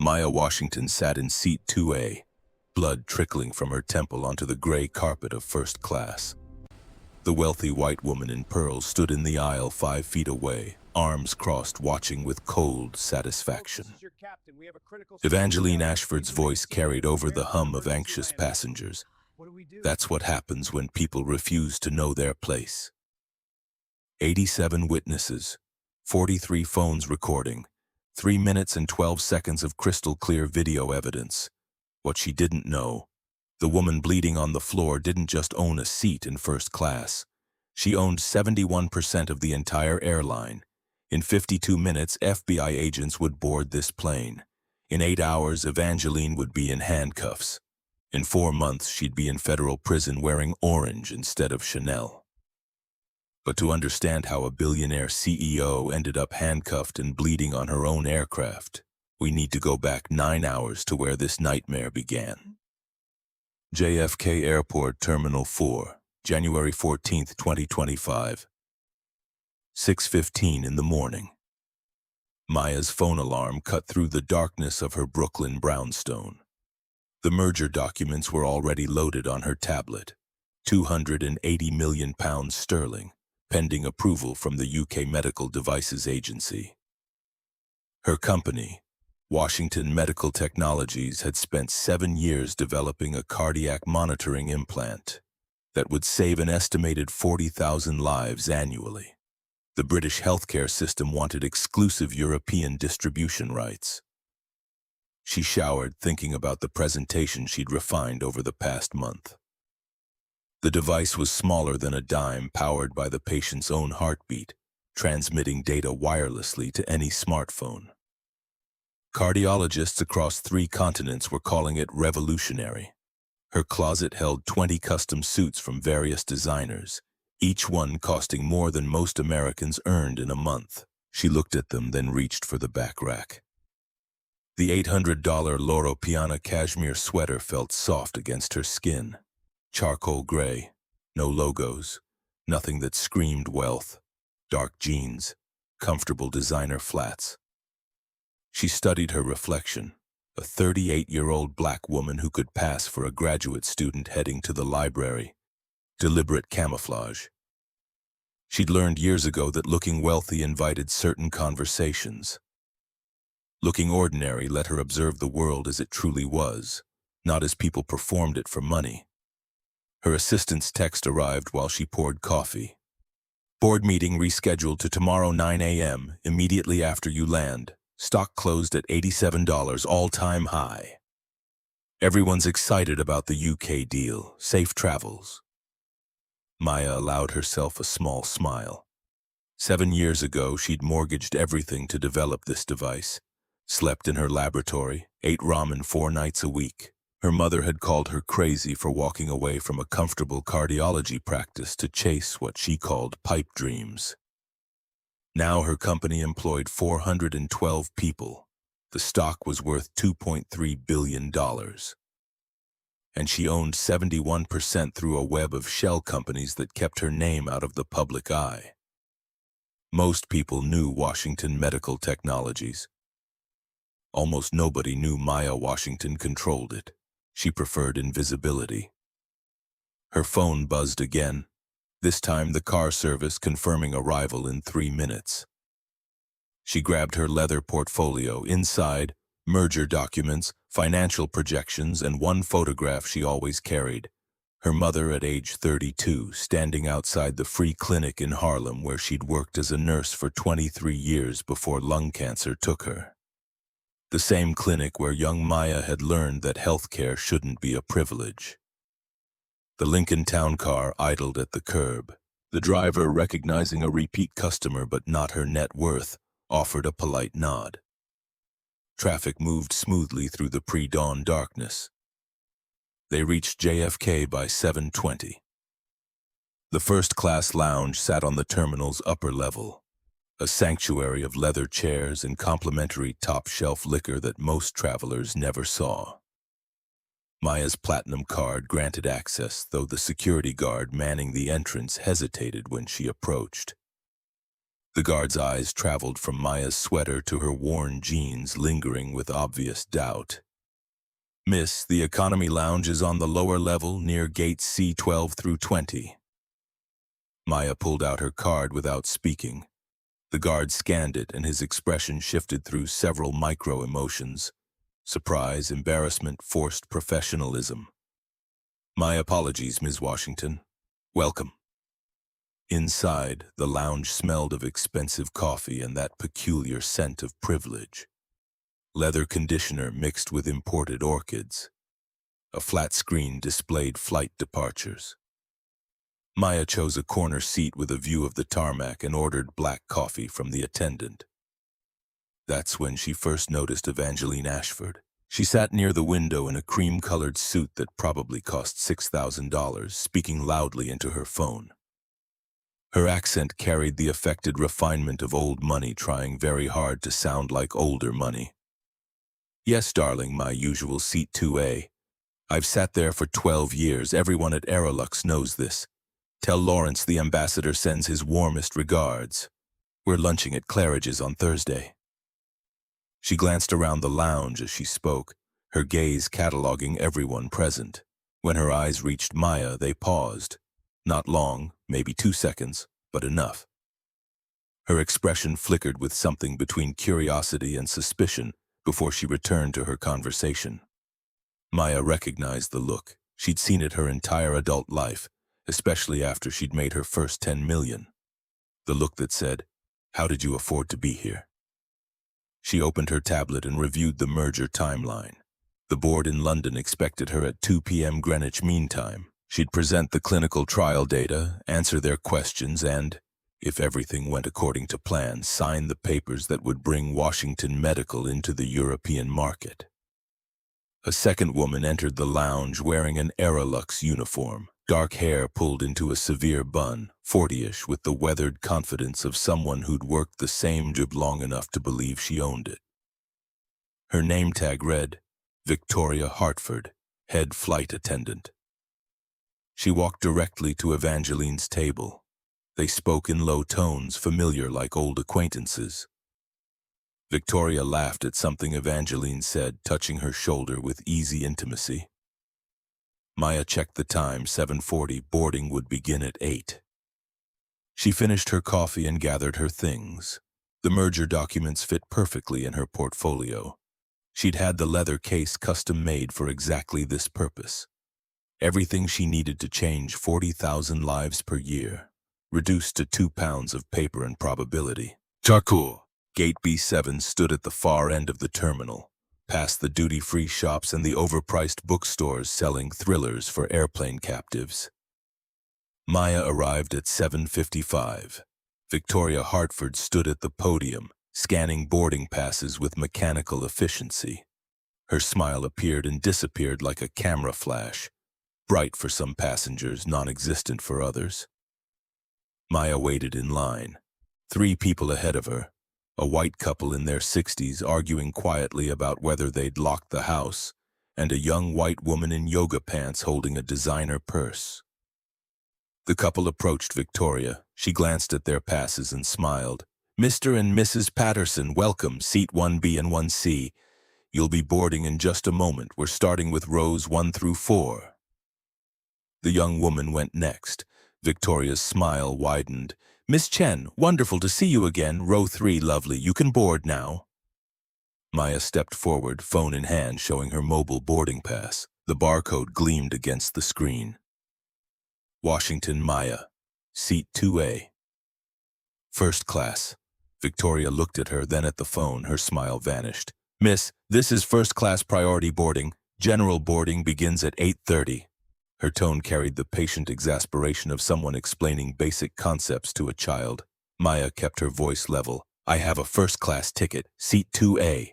Maya Washington sat in seat 2A, blood trickling from her temple onto the gray carpet of first class. The wealthy white woman in pearls stood in the aisle 5 feet away, arms crossed, watching with cold satisfaction. Evangeline Ashford's voice carried over the hum of anxious passengers. That's what happens when people refuse to know their place. 87 witnesses, 43 phones recording, 3 minutes and 12 seconds of crystal-clear video evidence. What she didn't know, the woman bleeding on the floor didn't just own a seat in first class. She owned 71% of the entire airline. In 52 minutes, FBI agents would board this plane. In 8 hours, Evangeline would be in handcuffs. In 4 months, she'd be in federal prison wearing orange instead of Chanel. But to understand how a billionaire CEO ended up handcuffed and bleeding on her own aircraft, we need to go back 9 hours to where this nightmare began. JFK Airport, Terminal 4, January 14, 2025. 6:15 in the morning. Maya's phone alarm cut through the darkness of her Brooklyn brownstone. The merger documents were already loaded on her tablet. £280 million sterling, pending approval from the UK Medical Devices Agency. Her company, Washington Medical Technologies, had spent 7 years developing a cardiac monitoring implant that would save an estimated 40,000 lives annually. The British healthcare system wanted exclusive European distribution rights. She showered thinking about the presentation she'd refined over the past month. The device was smaller than a dime, powered by the patient's own heartbeat, transmitting data wirelessly to any smartphone. Cardiologists across 3 continents were calling it revolutionary. Her closet held 20 custom suits from various designers, each one costing more than most Americans earned in a month. She looked at them, then reached for the back rack. The $800 Loro Piana cashmere sweater felt soft against her skin. Charcoal gray, no logos, nothing that screamed wealth. Dark jeans, comfortable designer flats. She studied her reflection, a 38-year-old black woman who could pass for a graduate student heading to the library. Deliberate camouflage. She'd learned years ago that looking wealthy invited certain conversations. Looking ordinary let her observe the world as it truly was, not as people performed it for money. Her assistant's text arrived while she poured coffee. Board meeting rescheduled to tomorrow 9 a.m. immediately after you land. Stock closed at $87, all-time high. Everyone's excited about the UK deal. Safe travels. Maya allowed herself a small smile. 7 years ago, she'd mortgaged everything to develop this device. Slept in her laboratory, ate ramen 4 nights a week. Her mother had called her crazy for walking away from a comfortable cardiology practice to chase what she called pipe dreams. Now her company employed 412 people. The stock was worth $2.3 billion. And she owned 71% through a web of shell companies that kept her name out of the public eye. Most people knew Washington Medical Technologies. Almost nobody knew Maya Washington controlled it. She preferred invisibility. Her phone buzzed again, this time the car service confirming arrival in 3 minutes. She grabbed her leather portfolio. Inside, merger documents, financial projections, and one photograph she always carried. Her mother at age 32, standing outside the free clinic in Harlem where she'd worked as a nurse for 23 years before lung cancer took her. The same clinic where young Maya had learned that healthcare shouldn't be a privilege. The Lincoln Town car idled at the curb. The driver, recognizing a repeat customer but not her net worth, offered a polite nod. Traffic moved smoothly through the pre-dawn darkness. They reached JFK by 7:20. The first-class lounge sat on the terminal's upper level, a sanctuary of leather chairs and complimentary top-shelf liquor that most travelers never saw. Maya's platinum card granted access, though the security guard manning the entrance hesitated when she approached. The guard's eyes traveled from Maya's sweater to her worn jeans, lingering with obvious doubt. "Miss, the economy lounge is on the lower level near gates C12 through 20. Maya pulled out her card without speaking. The guard scanned it, and his expression shifted through several micro-emotions: surprise, embarrassment, forced professionalism. "My apologies, Ms. Washington. Welcome." Inside, the lounge smelled of expensive coffee and that peculiar scent of privilege. Leather conditioner mixed with imported orchids. A flat screen displayed flight departures. Maya chose a corner seat with a view of the tarmac and ordered black coffee from the attendant. That's when she first noticed Evangeline Ashford. She sat near the window in a cream-colored suit that probably cost $6,000, speaking loudly into her phone. Her accent carried the affected refinement of old money trying very hard to sound like older money. "Yes, darling, my usual seat 2A. I've sat there for 12 years. Everyone at Aerolux knows this. Tell Lawrence the ambassador sends his warmest regards. We're lunching at Claridge's on Thursday." She glanced around the lounge as she spoke, her gaze cataloging everyone present. When her eyes reached Maya, they paused. Not long, maybe 2 seconds, but enough. Her expression flickered with something between curiosity and suspicion before she returned to her conversation. Maya recognized the look. She'd seen it her entire adult life, especially after she'd made her first 10 million. The look that said, "How did you afford to be here?" She opened her tablet and reviewed the merger timeline. The board in London expected her at 2 p.m. Greenwich Mean Time. She'd present the clinical trial data, answer their questions, and, if everything went according to plan, sign the papers that would bring Washington Medical into the European market. A second woman entered the lounge wearing an Aerolux uniform, dark hair pulled into a severe bun, 40-ish, with the weathered confidence of someone who'd worked the same job long enough to believe she owned it. Her name tag read, Victoria Hartford, head flight attendant. She walked directly to Evangeline's table. They spoke in low tones, familiar like old acquaintances. Victoria laughed at something Evangeline said, touching her shoulder with easy intimacy. Maya checked the time, 7:40. Boarding would begin at 8. She finished her coffee and gathered her things. The merger documents fit perfectly in her portfolio. She'd had the leather case custom-made for exactly this purpose. Everything she needed to change 40,000 lives per year, reduced to 2 pounds of paper and probability. Charcoal. Gate B7 stood at the far end of the terminal, past the duty-free shops and the overpriced bookstores selling thrillers for airplane captives. Maya arrived at 7:55. Victoria Hartford stood at the podium, scanning boarding passes with mechanical efficiency. Her smile appeared and disappeared like a camera flash, bright for some passengers, non-existent for others. Maya waited in line. 3 people ahead of her. A white couple in their 60s arguing quietly about whether they'd locked the house, and a young white woman in yoga pants holding a designer purse. The couple approached Victoria. She glanced at their passes and smiled. "Mr. and Mrs. Patterson, welcome, seat 1B and 1C. You'll be boarding in just a moment. We're starting with rows 1 through 4. The young woman went next. Victoria's smile widened. "Miss Chen, wonderful to see you again. Row 3, lovely. You can board now." Maya stepped forward, phone in hand, showing her mobile boarding pass. The barcode gleamed against the screen. Washington, Maya. Seat 2A. First class. Victoria looked at her, then at the phone. Her smile vanished. "Miss, this is first-class priority boarding. General boarding begins at 8:30. Her tone carried the patient exasperation of someone explaining basic concepts to a child. Maya kept her voice level. "I have a first-class ticket, seat 2A.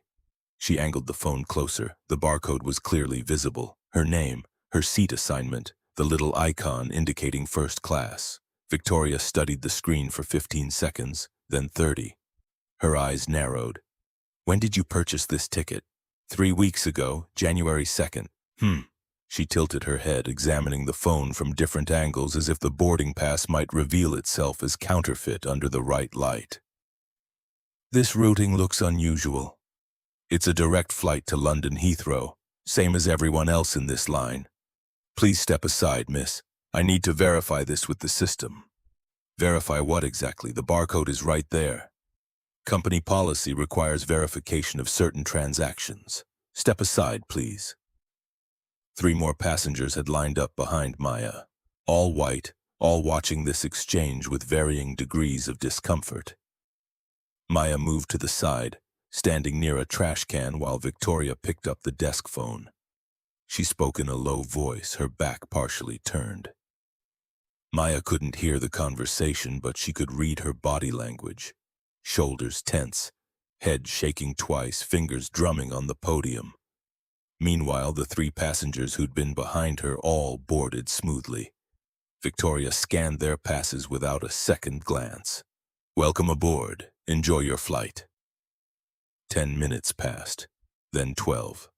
She angled the phone closer. The barcode was clearly visible. Her name, her seat assignment, the little icon indicating first class. Victoria studied the screen for 15 seconds, then 30. Her eyes narrowed. "When did you purchase this ticket?" 3 weeks ago, January 2nd. She tilted her head, examining the phone from different angles as if the boarding pass might reveal itself as counterfeit under the right light. This routing looks unusual. It's a direct flight to London Heathrow, same as everyone else in this line. Please step aside, miss. I need to verify this with the system. Verify what exactly? The barcode is right there. Company policy requires verification of certain transactions. Step aside, please. 3 more passengers had lined up behind Maya, all white, all watching this exchange with varying degrees of discomfort. Maya moved to the side, standing near a trash can while Victoria picked up the desk phone. She spoke in a low voice, her back partially turned. Maya couldn't hear the conversation, but she could read her body language. Shoulders tense, head shaking twice, fingers drumming on the podium. Meanwhile, the 3 passengers who'd been behind her all boarded smoothly. Victoria scanned their passes without a second glance. Welcome aboard. Enjoy your flight. 10 minutes passed, then 12.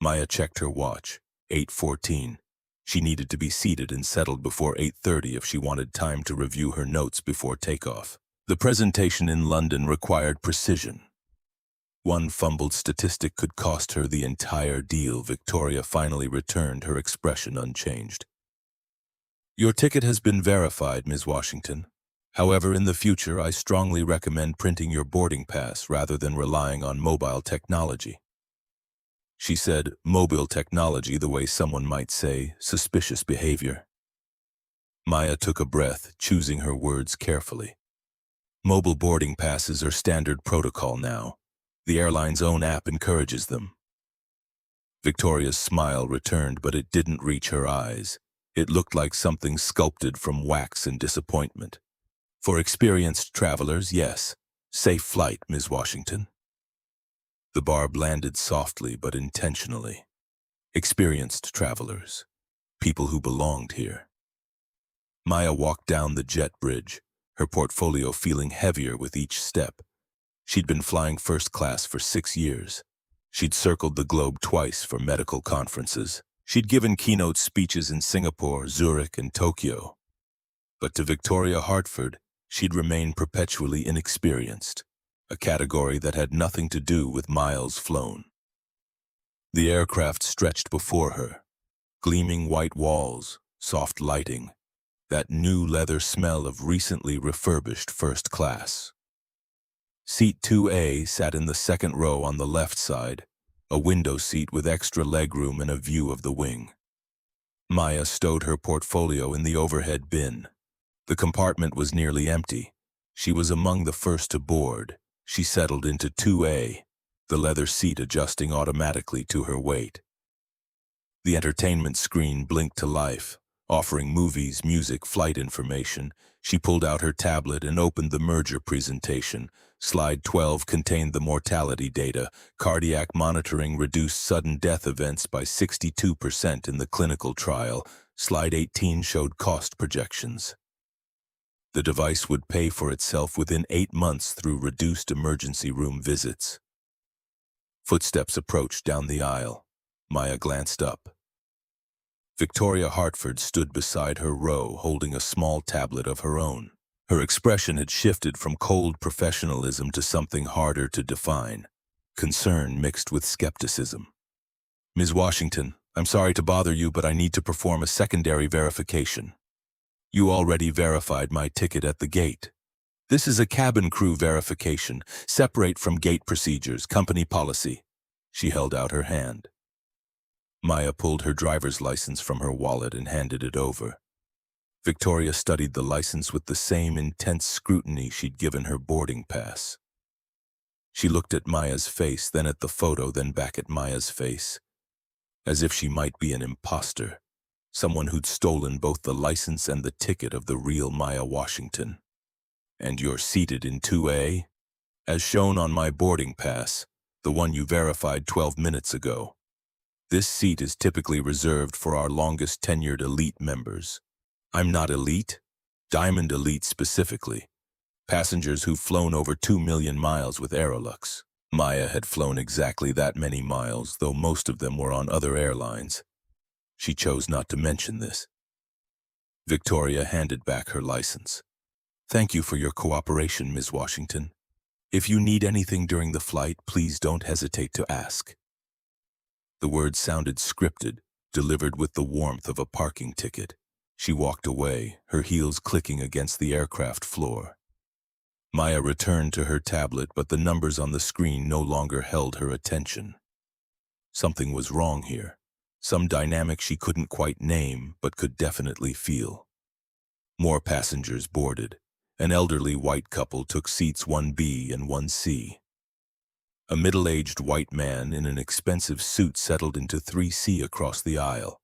Maya checked her watch. 8:14. She needed to be seated and settled before 8:30 if she wanted time to review her notes before takeoff. The presentation in London required precision. One fumbled statistic could cost her the entire deal. Victoria finally returned, her expression unchanged. Your ticket has been verified, Ms. Washington. However, in the future, I strongly recommend printing your boarding pass rather than relying on mobile technology. She said, mobile technology, the way someone might say, suspicious behavior. Maya took a breath, choosing her words carefully. Mobile boarding passes are standard protocol now. The airline's own app encourages them. Victoria's smile returned, but it didn't reach her eyes. It looked like something sculpted from wax and disappointment. For experienced travelers, yes. Safe flight, Ms. Washington. The barb landed softly but intentionally. Experienced travelers. People who belonged here. Maya walked down the jet bridge, her portfolio feeling heavier with each step. She'd been flying first class for 6 years. She'd circled the globe twice for medical conferences. She'd given keynote speeches in Singapore, Zurich, and Tokyo. But to Victoria Hartford, she'd remained perpetually inexperienced, a category that had nothing to do with miles flown. The aircraft stretched before her, gleaming white walls, soft lighting, that new leather smell of recently refurbished first class. Seat 2A sat in the second row on the left side, a window seat with extra legroom and a view of the wing. Maya stowed her portfolio in the overhead bin. The compartment was nearly empty. She was among the first to board. She settled into 2A, the leather seat adjusting automatically to her weight. The entertainment screen blinked to life, offering movies, music, flight information. She pulled out her tablet and opened the merger presentation. Slide 12 contained the mortality data. Cardiac monitoring reduced sudden death events by 62% in the clinical trial. Slide 18 showed cost projections. The device would pay for itself within 8 months through reduced emergency room visits. Footsteps approached down the aisle. Maya glanced up. Victoria Hartford stood beside her row, holding a small tablet of her own. Her expression had shifted from cold professionalism to something harder to define, concern mixed with skepticism. Ms. Washington, I'm sorry to bother you, but I need to perform a secondary verification. You already verified my ticket at the gate. This is a cabin crew verification, separate from gate procedures, company policy. She held out her hand. Maya pulled her driver's license from her wallet and handed it over. Victoria studied the license with the same intense scrutiny she'd given her boarding pass. She looked at Maya's face, then at the photo, then back at Maya's face, as if she might be an imposter, someone who'd stolen both the license and the ticket of the real Maya Washington. And you're seated in 2A? As shown on my boarding pass, the one you verified 12 minutes ago. This seat is typically reserved for our longest tenured elite members. I'm not elite, Diamond Elite specifically. Passengers who've flown over 2 million miles with Aerolux. Maya had flown exactly that many miles, though most of them were on other airlines. She chose not to mention this. Victoria handed back her license. Thank you for your cooperation, Ms. Washington. If you need anything during the flight, please don't hesitate to ask. The words sounded scripted, delivered with the warmth of a parking ticket. She walked away, her heels clicking against the aircraft floor. Maya returned to her tablet, but the numbers on the screen no longer held her attention. Something was wrong here. Some dynamic she couldn't quite name, but could definitely feel. More passengers boarded. An elderly white couple took seats 1B and 1C. A middle-aged white man in an expensive suit settled into 3C across the aisle.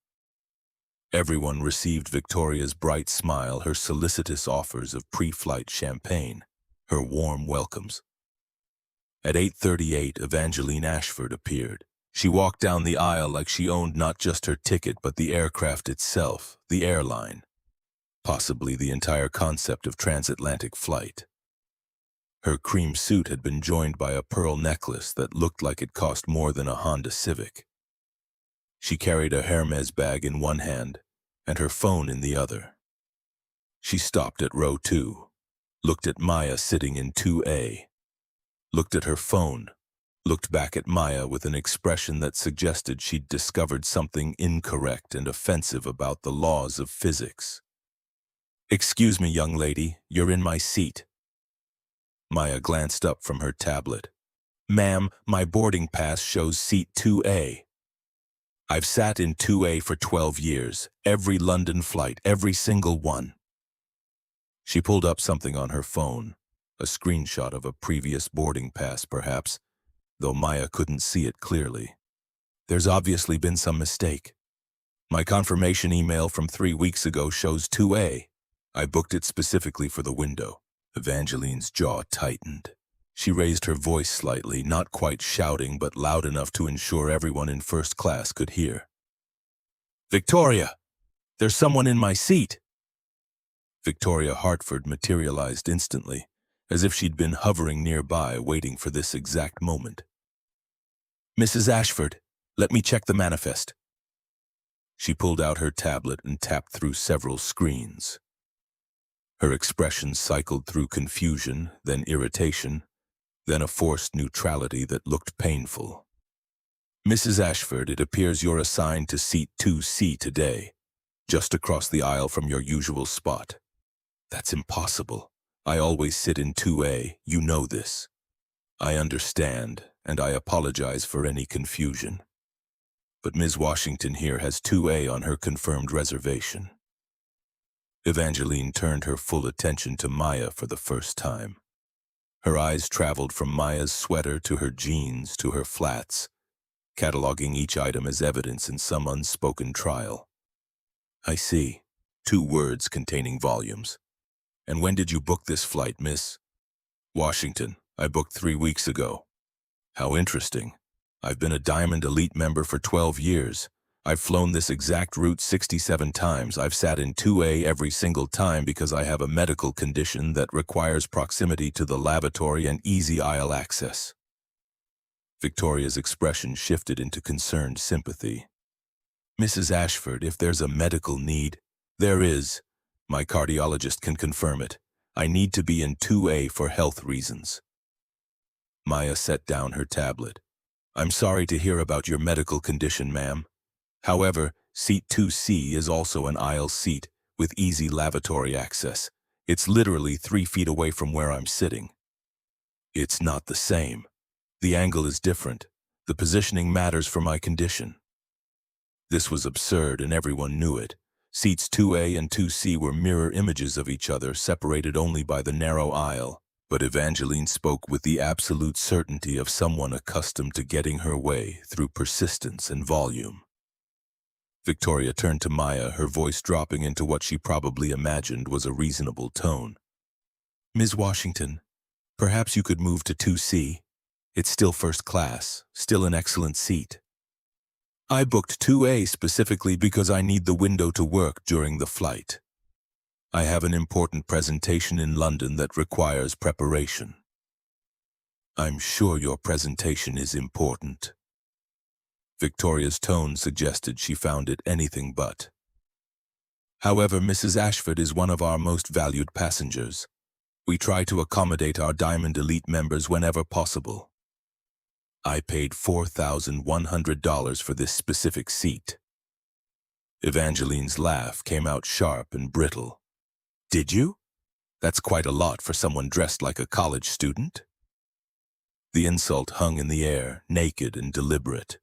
Everyone received Victoria's bright smile, her solicitous offers of pre-flight champagne, her warm welcomes. At 8:38, Evangeline Ashford appeared. She walked down the aisle like she owned not just her ticket but the aircraft itself, the airline, possibly the entire concept of transatlantic flight. Her cream suit had been joined by a pearl necklace that looked like it cost more than a Honda Civic. She carried a Hermes bag in one hand and her phone in the other. She stopped at row 2, looked at Maya sitting in 2A, looked at her phone, looked back at Maya with an expression that suggested she'd discovered something incorrect and offensive about the laws of physics. "Excuse me, young lady, you're in my seat." Maya glanced up from her tablet. "Ma'am, my boarding pass shows seat 2A. I've sat in 2A for 12 years, every London flight, every single one." She pulled up something on her phone, a screenshot of a previous boarding pass perhaps, though Maya couldn't see it clearly. "There's obviously been some mistake. My confirmation email from 3 weeks ago shows 2A. I booked it specifically for the window." Evangeline's jaw tightened. She raised her voice slightly, not quite shouting, but loud enough to ensure everyone in first class could hear. "Victoria! There's someone in my seat!" Victoria Hartford materialized instantly, as if she'd been hovering nearby, waiting for this exact moment. "Mrs. Ashford, let me check the manifest." She pulled out her tablet and tapped through several screens. Her expression cycled through confusion, then irritation, then a forced neutrality that looked painful. "Mrs. Ashford, it appears you're assigned to seat 2C today, just across the aisle from your usual spot." "That's impossible. I always sit in 2A, you know this." "I understand, and I apologize for any confusion. But Ms. Washington here has 2A on her confirmed reservation." Evangeline turned her full attention to Maya for the first time. Her eyes traveled from Maya's sweater to her jeans to her flats, cataloging each item as evidence in some unspoken trial. "I see. 2 words containing volumes. And when did you book this flight, Miss?" "Washington. I booked 3 weeks ago." "How interesting. I've been a Diamond Elite member for 12 years. I've flown this exact route 67 times. I've sat in 2A every single time because I have a medical condition that requires proximity to the lavatory and easy aisle access." Victoria's expression shifted into concerned sympathy. "Mrs. Ashford, if there's a medical need—" "There is. My cardiologist can confirm it. I need to be in 2A for health reasons." Maya set down her tablet. "I'm sorry to hear about your medical condition, ma'am. However, seat 2C is also an aisle seat with easy lavatory access. It's literally 3 feet away from where I'm sitting." "It's not the same. The angle is different. The positioning matters for my condition." This was absurd, and everyone knew it. Seats 2A and 2C were mirror images of each other, separated only by the narrow aisle. But Evangeline spoke with the absolute certainty of someone accustomed to getting her way through persistence and volume. Victoria turned to Maya, her voice dropping into what she probably imagined was a reasonable tone. "Ms. Washington, perhaps you could move to 2C. It's still first class, still an excellent seat." "I booked 2A specifically because I need the window to work during the flight. I have an important presentation in London that requires preparation." "I'm sure your presentation is important." Victoria's tone suggested she found it anything but. "However, Mrs. Ashford is one of our most valued passengers. We try to accommodate our Diamond Elite members whenever possible. I paid $4,100 for this specific seat. Evangeline's laugh came out sharp and brittle. Did you? That's quite a lot for someone dressed like a college student. The insult hung in the air, naked and deliberate.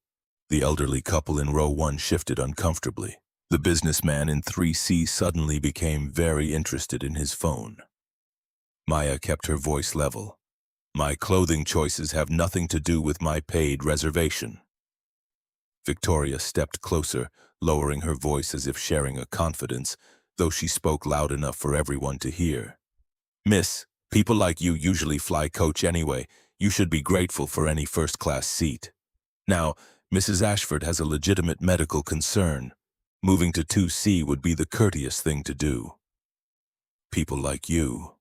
The elderly couple in row 1 shifted uncomfortably. The businessman in 3C suddenly became very interested in his phone. Maya kept her voice level. My clothing choices have nothing to do with my paid reservation. Victoria stepped closer, lowering her voice as if sharing a confidence, though she spoke loud enough for everyone to hear. Miss, people like you usually fly coach anyway. You should be grateful for any first-class seat. Now, Mrs. Ashford has a legitimate medical concern. Moving to 2C would be the courteous thing to do. People like you.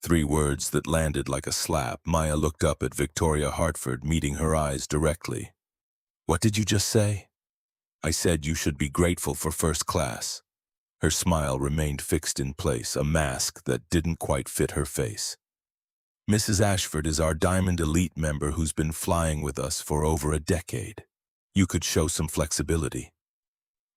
3 words that landed like a slap. Maya looked up at Victoria Hartford, meeting her eyes directly. What did you just say? I said you should be grateful for first class. Her smile remained fixed in place, a mask that didn't quite fit her face. Mrs. Ashford is our Diamond Elite member who's been flying with us for over a decade. You could show some flexibility.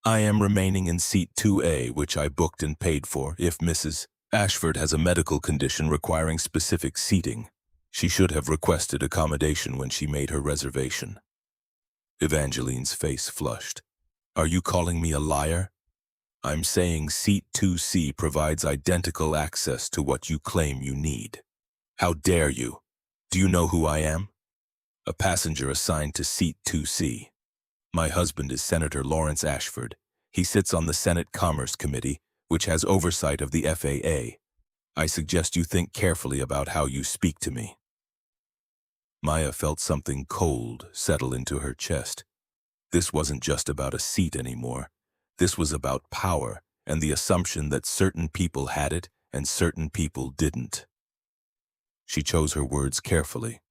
I am remaining in seat 2A, which I booked and paid for. If Mrs. Ashford has a medical condition requiring specific seating, she should have requested accommodation when she made her reservation. Evangeline's face flushed. Are you calling me a liar? I'm saying seat 2C provides identical access to what you claim you need. How dare you? Do you know who I am? A passenger assigned to seat 2C. My husband is Senator Lawrence Ashford. He sits on the Senate Commerce Committee, which has oversight of the FAA. I suggest you think carefully about how you speak to me. Maya felt something cold settle into her chest. This wasn't just about a seat anymore. This was about power and the assumption that certain people had it and certain people didn't. She chose her words carefully.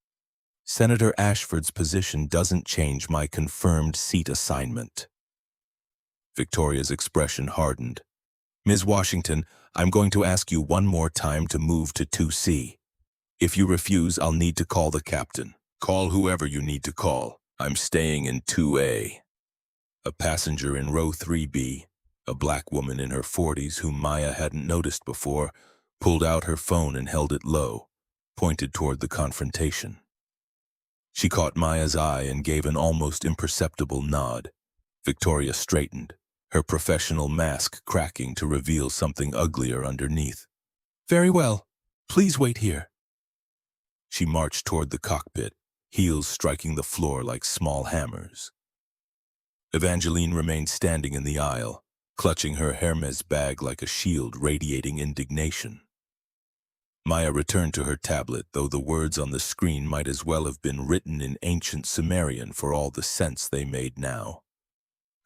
Senator Ashford's position doesn't change my confirmed seat assignment. Victoria's expression hardened. Ms. Washington, I'm going to ask you one more time to move to 2C. If you refuse, I'll need to call the captain. Call whoever you need to call. I'm staying in 2A. A passenger in row 3B, a black woman in her 40s whom Maya hadn't noticed before, pulled out her phone and held it low, pointed toward the confrontation. She caught Maya's eye and gave an almost imperceptible nod. Victoria straightened, her professional mask cracking to reveal something uglier underneath. Very well. Please wait here. She marched toward the cockpit, heels striking the floor like small hammers. Evangeline remained standing in the aisle, clutching her Hermes bag like a shield radiating indignation. Maya returned to her tablet, though the words on the screen might as well have been written in ancient Sumerian for all the sense they made now.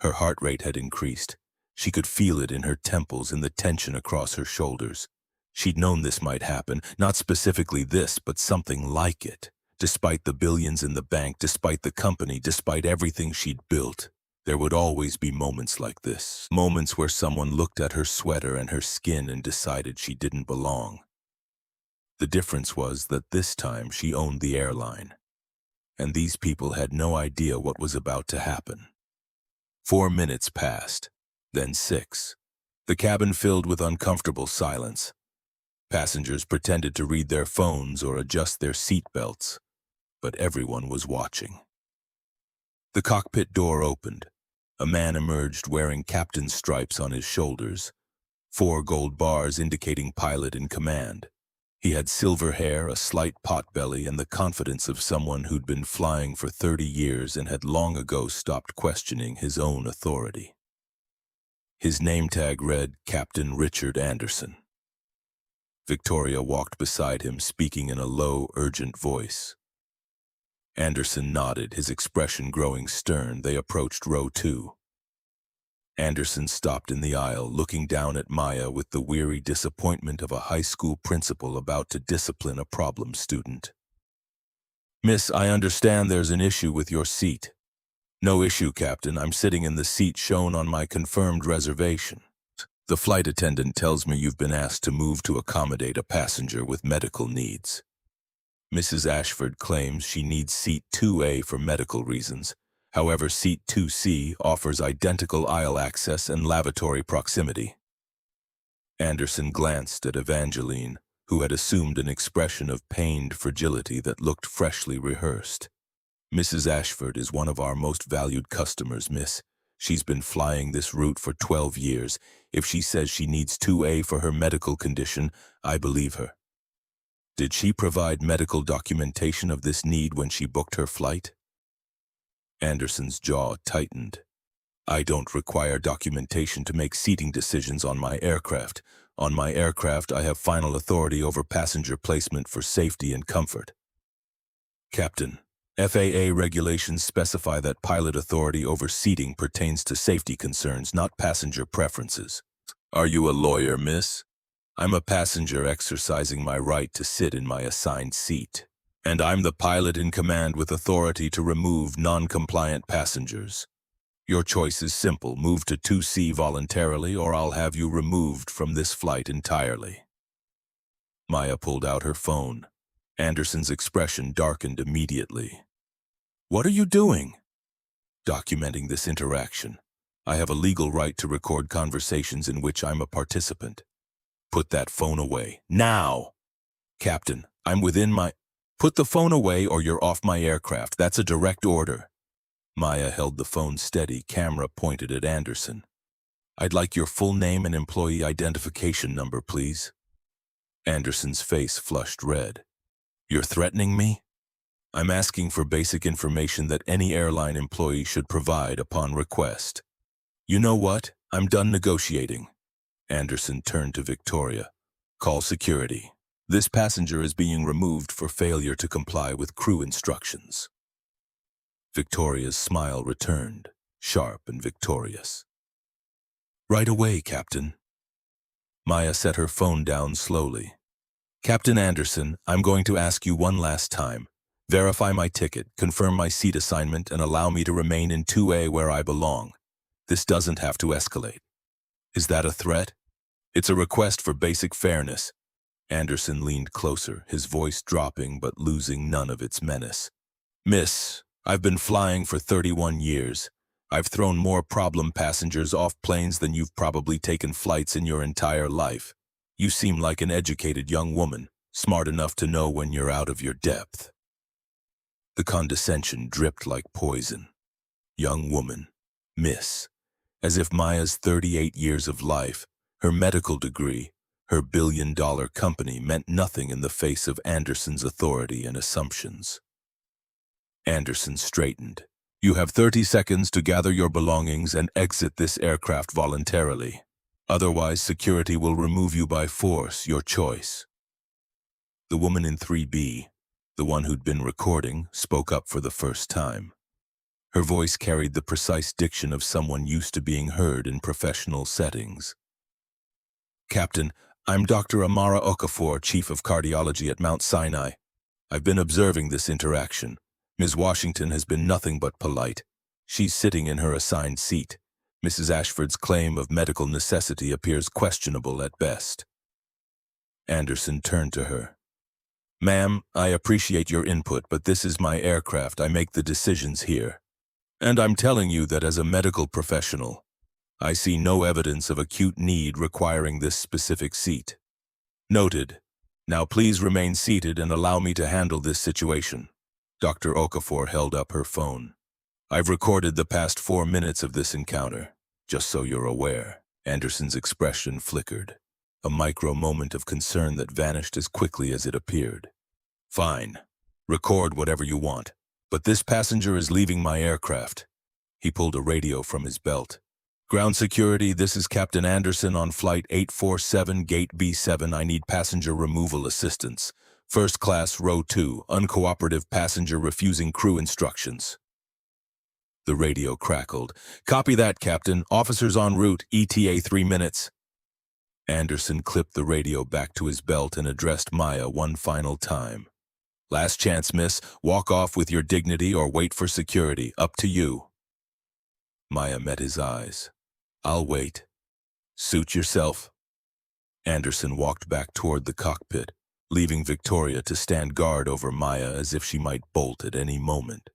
Her heart rate had increased. She could feel it in her temples and the tension across her shoulders. She'd known this might happen, not specifically this, but something like it. Despite the billions in the bank, despite the company, despite everything she'd built, there would always be moments like this. Moments where someone looked at her sweater and her skin and decided she didn't belong. The difference was that this time she owned the airline, and these people had no idea what was about to happen. 4 minutes passed, then 6. The cabin filled with uncomfortable silence. Passengers pretended to read their phones or adjust their seat belts, but everyone was watching. The cockpit door opened. A man emerged wearing captain's stripes on his shoulders, 4 gold bars indicating pilot in command. He had silver hair, a slight potbelly, and the confidence of someone who'd been flying for 30 years and had long ago stopped questioning his own authority. His name tag read Captain Richard Anderson. Victoria walked beside him, speaking in a low, urgent voice. Anderson nodded, his expression growing stern. They approached row 2. Anderson stopped in the aisle, looking down at Maya with the weary disappointment of a high school principal about to discipline a problem student. Miss, I understand there's an issue with your seat. No issue, Captain. I'm sitting in the seat shown on my confirmed reservation. The flight attendant tells me you've been asked to move to accommodate a passenger with medical needs. Mrs. Ashford claims she needs seat 2A for medical reasons. However, seat 2C offers identical aisle access and lavatory proximity. Anderson glanced at Evangeline, who had assumed an expression of pained fragility that looked freshly rehearsed. Mrs. Ashford is one of our most valued customers, miss. She's been flying this route for 12 years. If she says she needs 2A for her medical condition, I believe her. Did she provide medical documentation of this need when she booked her flight? Anderson's jaw tightened. I don't require documentation to make seating decisions on my aircraft. On my aircraft, I have final authority over passenger placement for safety and comfort. Captain, FAA regulations specify that pilot authority over seating pertains to safety concerns, not passenger preferences. Are you a lawyer, miss? I'm a passenger exercising my right to sit in my assigned seat. And I'm the pilot in command with authority to remove non-compliant passengers. Your choice is simple: move to 2C voluntarily, or I'll have you removed from this flight entirely. Maya pulled out her phone. Anderson's expression darkened immediately. What are you doing? Documenting this interaction. I have a legal right to record conversations in which I'm a participant. Put that phone away, now! Captain, I'm within my... Put the phone away or you're off my aircraft. That's a direct order. Maya held the phone steady, camera pointed at Anderson. I'd like your full name and employee identification number, please. Anderson's face flushed red. You're threatening me? I'm asking for basic information that any airline employee should provide upon request. You know what? I'm done negotiating. Anderson turned to Victoria. Call security. This passenger is being removed for failure to comply with crew instructions. Victoria's smile returned, sharp and victorious. Right away, Captain. Maya set her phone down slowly. Captain Anderson, I'm going to ask you one last time. Verify my ticket, confirm my seat assignment, and allow me to remain in 2A where I belong. This doesn't have to escalate. Is that a threat? It's a request for basic fairness. Anderson leaned closer, his voice dropping but losing none of its menace. Miss, I've been flying for 31 years. I've thrown more problem passengers off planes than you've probably taken flights in your entire life. You seem like an educated young woman, smart enough to know when you're out of your depth. The condescension dripped like poison. Young woman, miss, as if Maya's 38 years of life, her medical degree, her billion-dollar company meant nothing in the face of Anderson's authority and assumptions. Anderson straightened. You have 30 seconds to gather your belongings and exit this aircraft voluntarily. Otherwise, security will remove you by force, your choice. The woman in 3B, the one who'd been recording, spoke up for the first time. Her voice carried the precise diction of someone used to being heard in professional settings. Captain, I'm Dr. Amara Okafor, Chief of Cardiology at Mount Sinai. I've been observing this interaction. Ms. Washington has been nothing but polite. She's sitting in her assigned seat. Mrs. Ashford's claim of medical necessity appears questionable at best. Anderson turned to her. Ma'am, I appreciate your input, but this is my aircraft. I make the decisions here. And I'm telling you that as a medical professional, I see no evidence of acute need requiring this specific seat. Noted. Now please remain seated and allow me to handle this situation. Dr. Okafor held up her phone. I've recorded the past 4 minutes of this encounter, just so you're aware. Anderson's expression flickered, a micro moment of concern that vanished as quickly as it appeared. Fine. Record whatever you want. But this passenger is leaving my aircraft. He pulled a radio from his belt. Ground security, this is Captain Anderson on flight 847, gate B7. I need passenger removal assistance. First class, row 2, uncooperative passenger refusing crew instructions. The radio crackled. Copy that, Captain. Officers en route, ETA 3 minutes. Anderson clipped the radio back to his belt and addressed Maya one final time. Last chance, miss. Walk off with your dignity or wait for security. Up to you. Maya met his eyes. I'll wait. Suit yourself. Anderson walked back toward the cockpit, leaving Victoria to stand guard over Maya as if she might bolt at any moment.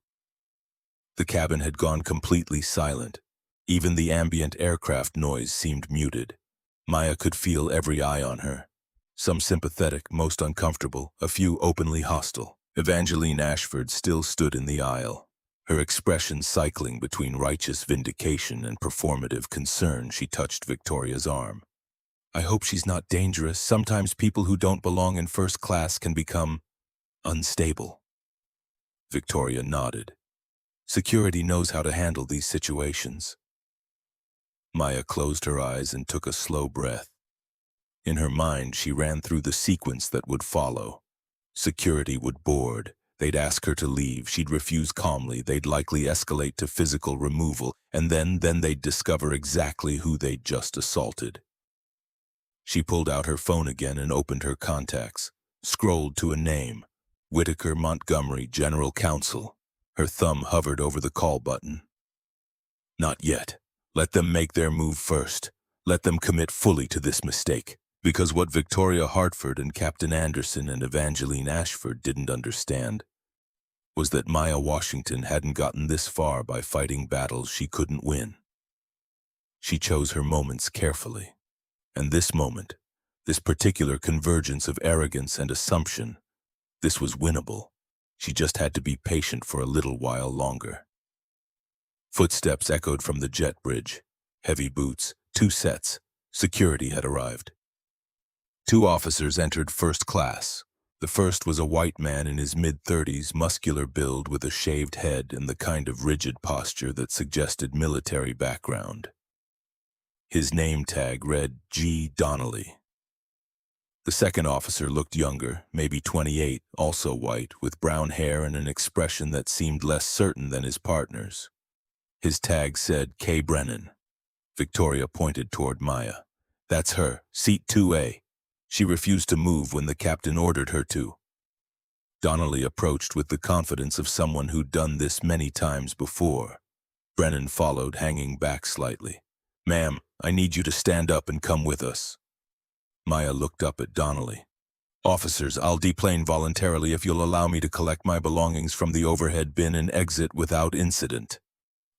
The cabin had gone completely silent. Even the ambient aircraft noise seemed muted. Maya could feel every eye on her. Some sympathetic, most uncomfortable, a few openly hostile. Evangeline Ashford still stood in the aisle, her expression cycling between righteous vindication and performative concern. She touched Victoria's arm. I hope she's not dangerous. Sometimes people who don't belong in first class can become unstable. Victoria nodded. Security knows how to handle these situations. Maya closed her eyes and took a slow breath. In her mind, she ran through the sequence that would follow. Security would board. They'd ask her to leave. She'd refuse calmly. They'd likely escalate to physical removal. And then they'd discover exactly who they'd just assaulted. She pulled out her phone again and opened her contacts. Scrolled to a name. Whitaker Montgomery, General Counsel. Her thumb hovered over the call button. Not yet. Let them make their move first. Let them commit fully to this mistake. Because what Victoria Hartford and Captain Anderson and Evangeline Ashford didn't understand was that Maya Washington hadn't gotten this far by fighting battles she couldn't win. She chose her moments carefully. And this moment, this particular convergence of arrogance and assumption, this was winnable. She just had to be patient for a little while longer. Footsteps echoed from the jet bridge. Heavy boots, 2 sets. Security had arrived. 2 officers entered first class. The first was a white man in his mid-30s, muscular build with a shaved head and the kind of rigid posture that suggested military background. His name tag read G. Donnelly. The second officer looked younger, maybe 28, also white, with brown hair and an expression that seemed less certain than his partner's. His tag said K. Brennan. Victoria pointed toward Maya. That's her, seat 2A. She refused to move when the captain ordered her to. Donnelly approached with the confidence of someone who'd done this many times before. Brennan followed, hanging back slightly. Ma'am, I need you to stand up and come with us. Maya looked up at Donnelly. Officers, I'll deplane voluntarily if you'll allow me to collect my belongings from the overhead bin and exit without incident.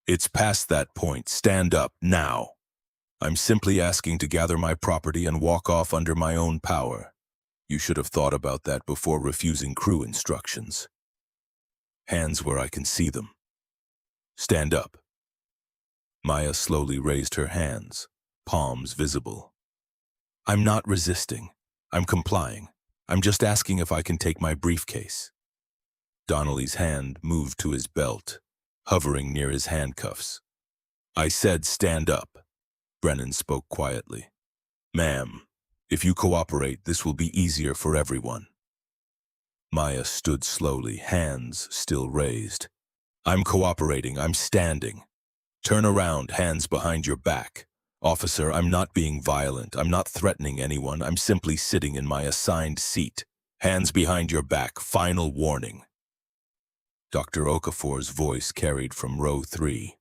It's past that point. Stand up, now. I'm simply asking to gather my property and walk off under my own power. You should have thought about that before refusing crew instructions. Hands where I can see them. Stand up. Maya slowly raised her hands, palms visible. I'm not resisting. I'm complying. I'm just asking if I can take my briefcase. Donnelly's hand moved to his belt, hovering near his handcuffs. I said stand up. Brennan spoke quietly. Ma'am, if you cooperate, this will be easier for everyone. Maya stood slowly, hands still raised. I'm cooperating. I'm standing. Turn around, hands behind your back. Officer, I'm not being violent. I'm not threatening anyone. I'm simply sitting in my assigned seat. Hands behind your back. Final warning. Dr. Okafor's voice carried from row 3.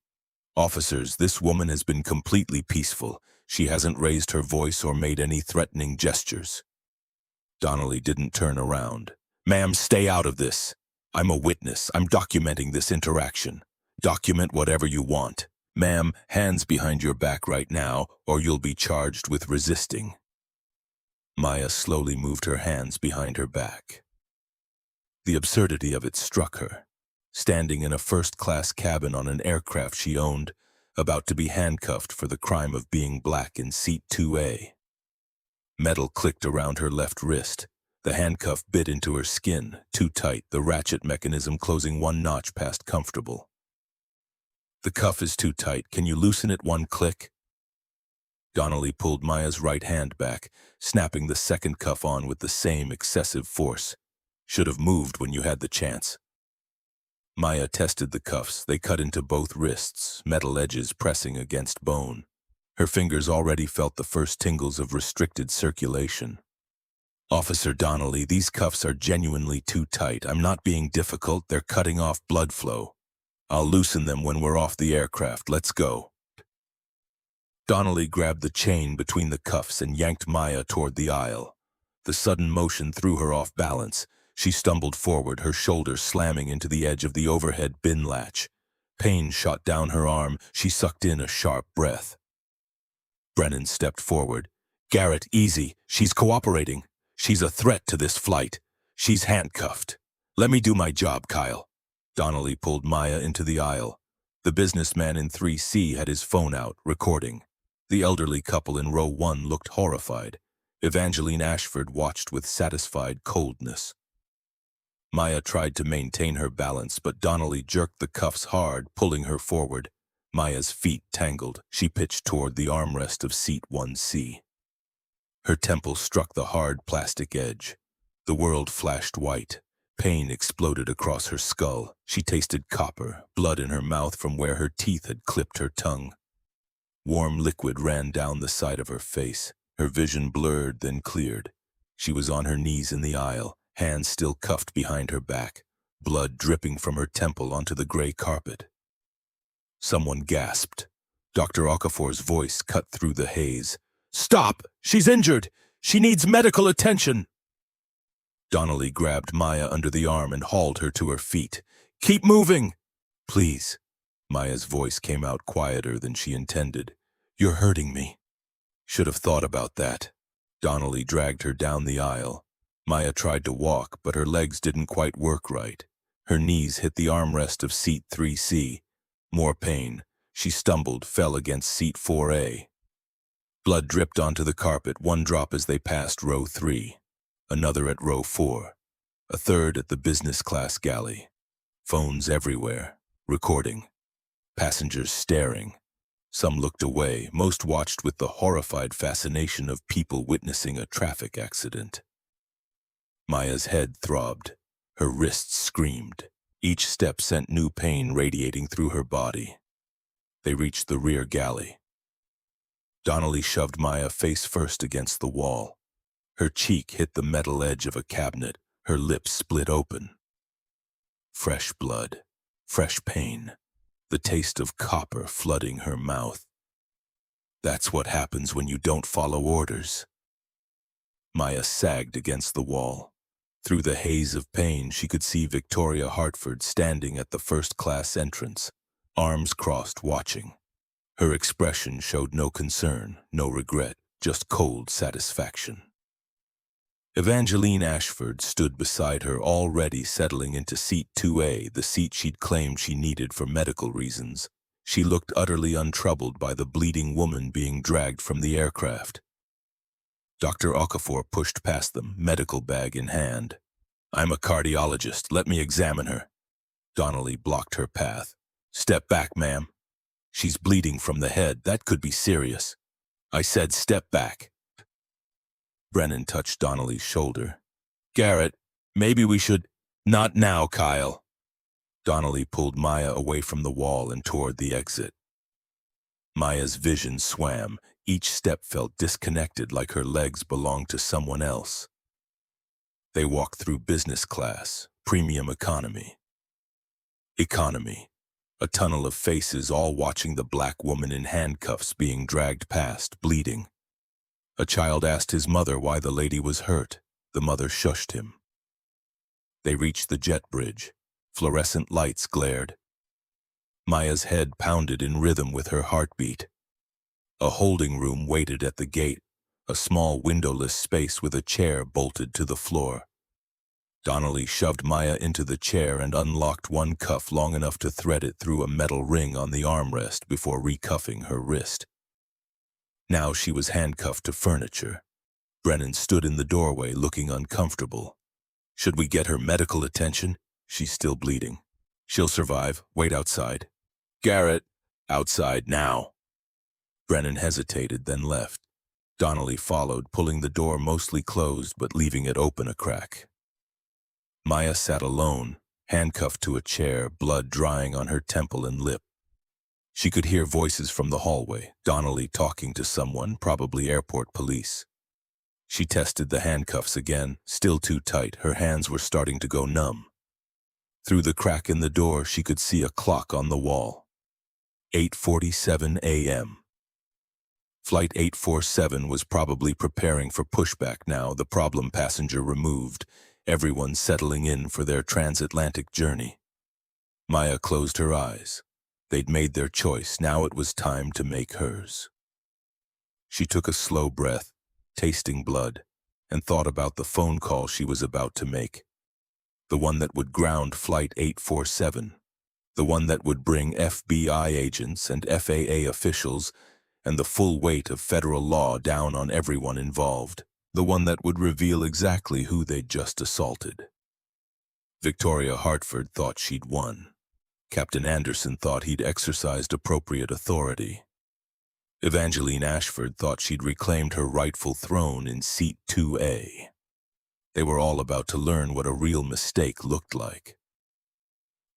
Officers, this woman has been completely peaceful. She hasn't raised her voice or made any threatening gestures. Donnelly didn't turn around. Ma'am, stay out of this. I'm a witness. I'm documenting this interaction. Document whatever you want. Ma'am, hands behind your back right now, or you'll be charged with resisting. Maya slowly moved her hands behind her back. The absurdity of it struck her. Standing in a first-class cabin on an aircraft she owned, about to be handcuffed for the crime of being black in seat 2A. Metal clicked around her left wrist. The handcuff bit into her skin, too tight, the ratchet mechanism closing 1 notch past comfortable. The cuff is too tight. Can you loosen it 1 click? Donnelly pulled Maya's right hand back, snapping the second cuff on with the same excessive force. Should have moved when you had the chance. Maya tested the cuffs. They cut into both wrists, metal edges pressing against bone. Her fingers already felt the first tingles of restricted circulation. Officer Donnelly, these cuffs are genuinely too tight. I'm not being difficult. They're cutting off blood flow. I'll loosen them when we're off the aircraft. Let's go. Donnelly grabbed the chain between the cuffs and yanked Maya toward the aisle. The sudden motion threw her off balance. She stumbled forward, her shoulders slamming into the edge of the overhead bin latch. Pain shot down her arm. She sucked in a sharp breath. Brennan stepped forward. "Garrett, easy. She's cooperating. She's a threat to this flight. She's handcuffed. Let me do my job, Kyle." Donnelly pulled Maya into the aisle. The businessman in 3C had his phone out, recording. The elderly couple in row 1 looked horrified. Evangeline Ashford watched with satisfied coldness. Maya tried to maintain her balance, but Donnelly jerked the cuffs hard, pulling her forward. Maya's feet tangled. She pitched toward the armrest of seat 1C. Her temple struck the hard plastic edge. The world flashed white. Pain exploded across her skull. She tasted copper, blood in her mouth from where her teeth had clipped her tongue. Warm liquid ran down the side of her face. Her vision blurred, then cleared. She was on her knees in the aisle, hands still cuffed behind her back, blood dripping from her temple onto the gray carpet. Someone gasped. Dr. Okafor's voice cut through the haze. "Stop! She's injured! She needs medical attention!" Donnelly grabbed Maya under the arm and hauled her to her feet. "Keep moving!" "Please." Maya's voice came out quieter than she intended. "You're hurting me." "Should have thought about that." Donnelly dragged her down the aisle. Maya tried to walk, but her legs didn't quite work right. Her knees hit the armrest of seat 3C. More pain. She stumbled, fell against seat 4A. Blood dripped onto the carpet, one drop as they passed row 3, another at row 4, a third at the business class galley. Phones everywhere, recording. Passengers staring. Some looked away, most watched with the horrified fascination of people witnessing a traffic accident. Maya's head throbbed. Her wrists screamed. Each step sent new pain radiating through her body. They reached the rear galley. Donnelly shoved Maya face first against the wall. Her cheek hit the metal edge of a cabinet, her lips split open. Fresh blood, fresh pain, the taste of copper flooding her mouth. That's what happens when you don't follow orders. Maya sagged against the wall. Through the haze of pain, she could see Victoria Hartford standing at the first-class entrance, arms crossed, watching. Her expression showed no concern, no regret, just cold satisfaction. Evangeline Ashford stood beside her, already settling into seat 2A, the seat she'd claimed she needed for medical reasons. She looked utterly untroubled by the bleeding woman being dragged from the aircraft. Dr. Okafor pushed past them, medical bag in hand. "I'm a cardiologist. Let me examine her." Donnelly blocked her path. "Step back, ma'am. She's bleeding from the head. That could be serious." "I said step back." Brennan touched Donnelly's shoulder. "Garrett, maybe we should—" "Not now, Kyle." Donnelly pulled Maya away from the wall and toward the exit. Maya's vision swam. Each step felt disconnected, like her legs belonged to someone else. They walked through business class, premium economy. Economy. A tunnel of faces, all watching the black woman in handcuffs being dragged past, bleeding. A child asked his mother why the lady was hurt. The mother shushed him. They reached the jet bridge. Fluorescent lights glared. Maya's head pounded in rhythm with her heartbeat. A holding room waited at the gate, a small windowless space with a chair bolted to the floor. Donnelly shoved Maya into the chair and unlocked one cuff long enough to thread it through a metal ring on the armrest before recuffing her wrist. Now she was handcuffed to furniture. Brennan stood in the doorway, looking uncomfortable. "Should we get her medical attention? She's still bleeding. She'll survive. Wait outside." "Garrett, outside now." Brennan hesitated, then left. Donnelly followed, pulling the door mostly closed but leaving it open a crack. Maya sat alone, handcuffed to a chair, blood drying on her temple and lip. She could hear voices from the hallway, Donnelly talking to someone, probably airport police. She tested the handcuffs again, still too tight. Her hands were starting to go numb. Through the crack in the door, she could see a clock on the wall. 8:47 a.m. Flight 847 was probably preparing for pushback now, the problem passenger removed, everyone settling in for their transatlantic journey. Maya closed her eyes. They'd made their choice, now it was time to make hers. She took a slow breath, tasting blood, and thought about the phone call she was about to make. The one that would ground Flight 847. The one that would bring FBI agents and FAA officials and the full weight of federal law down on everyone involved. The one that would reveal exactly who they'd just assaulted. Victoria Hartford thought she'd won. Captain Anderson thought he'd exercised appropriate authority. Evangeline Ashford thought she'd reclaimed her rightful throne in Seat 2A. They were all about to learn what a real mistake looked like.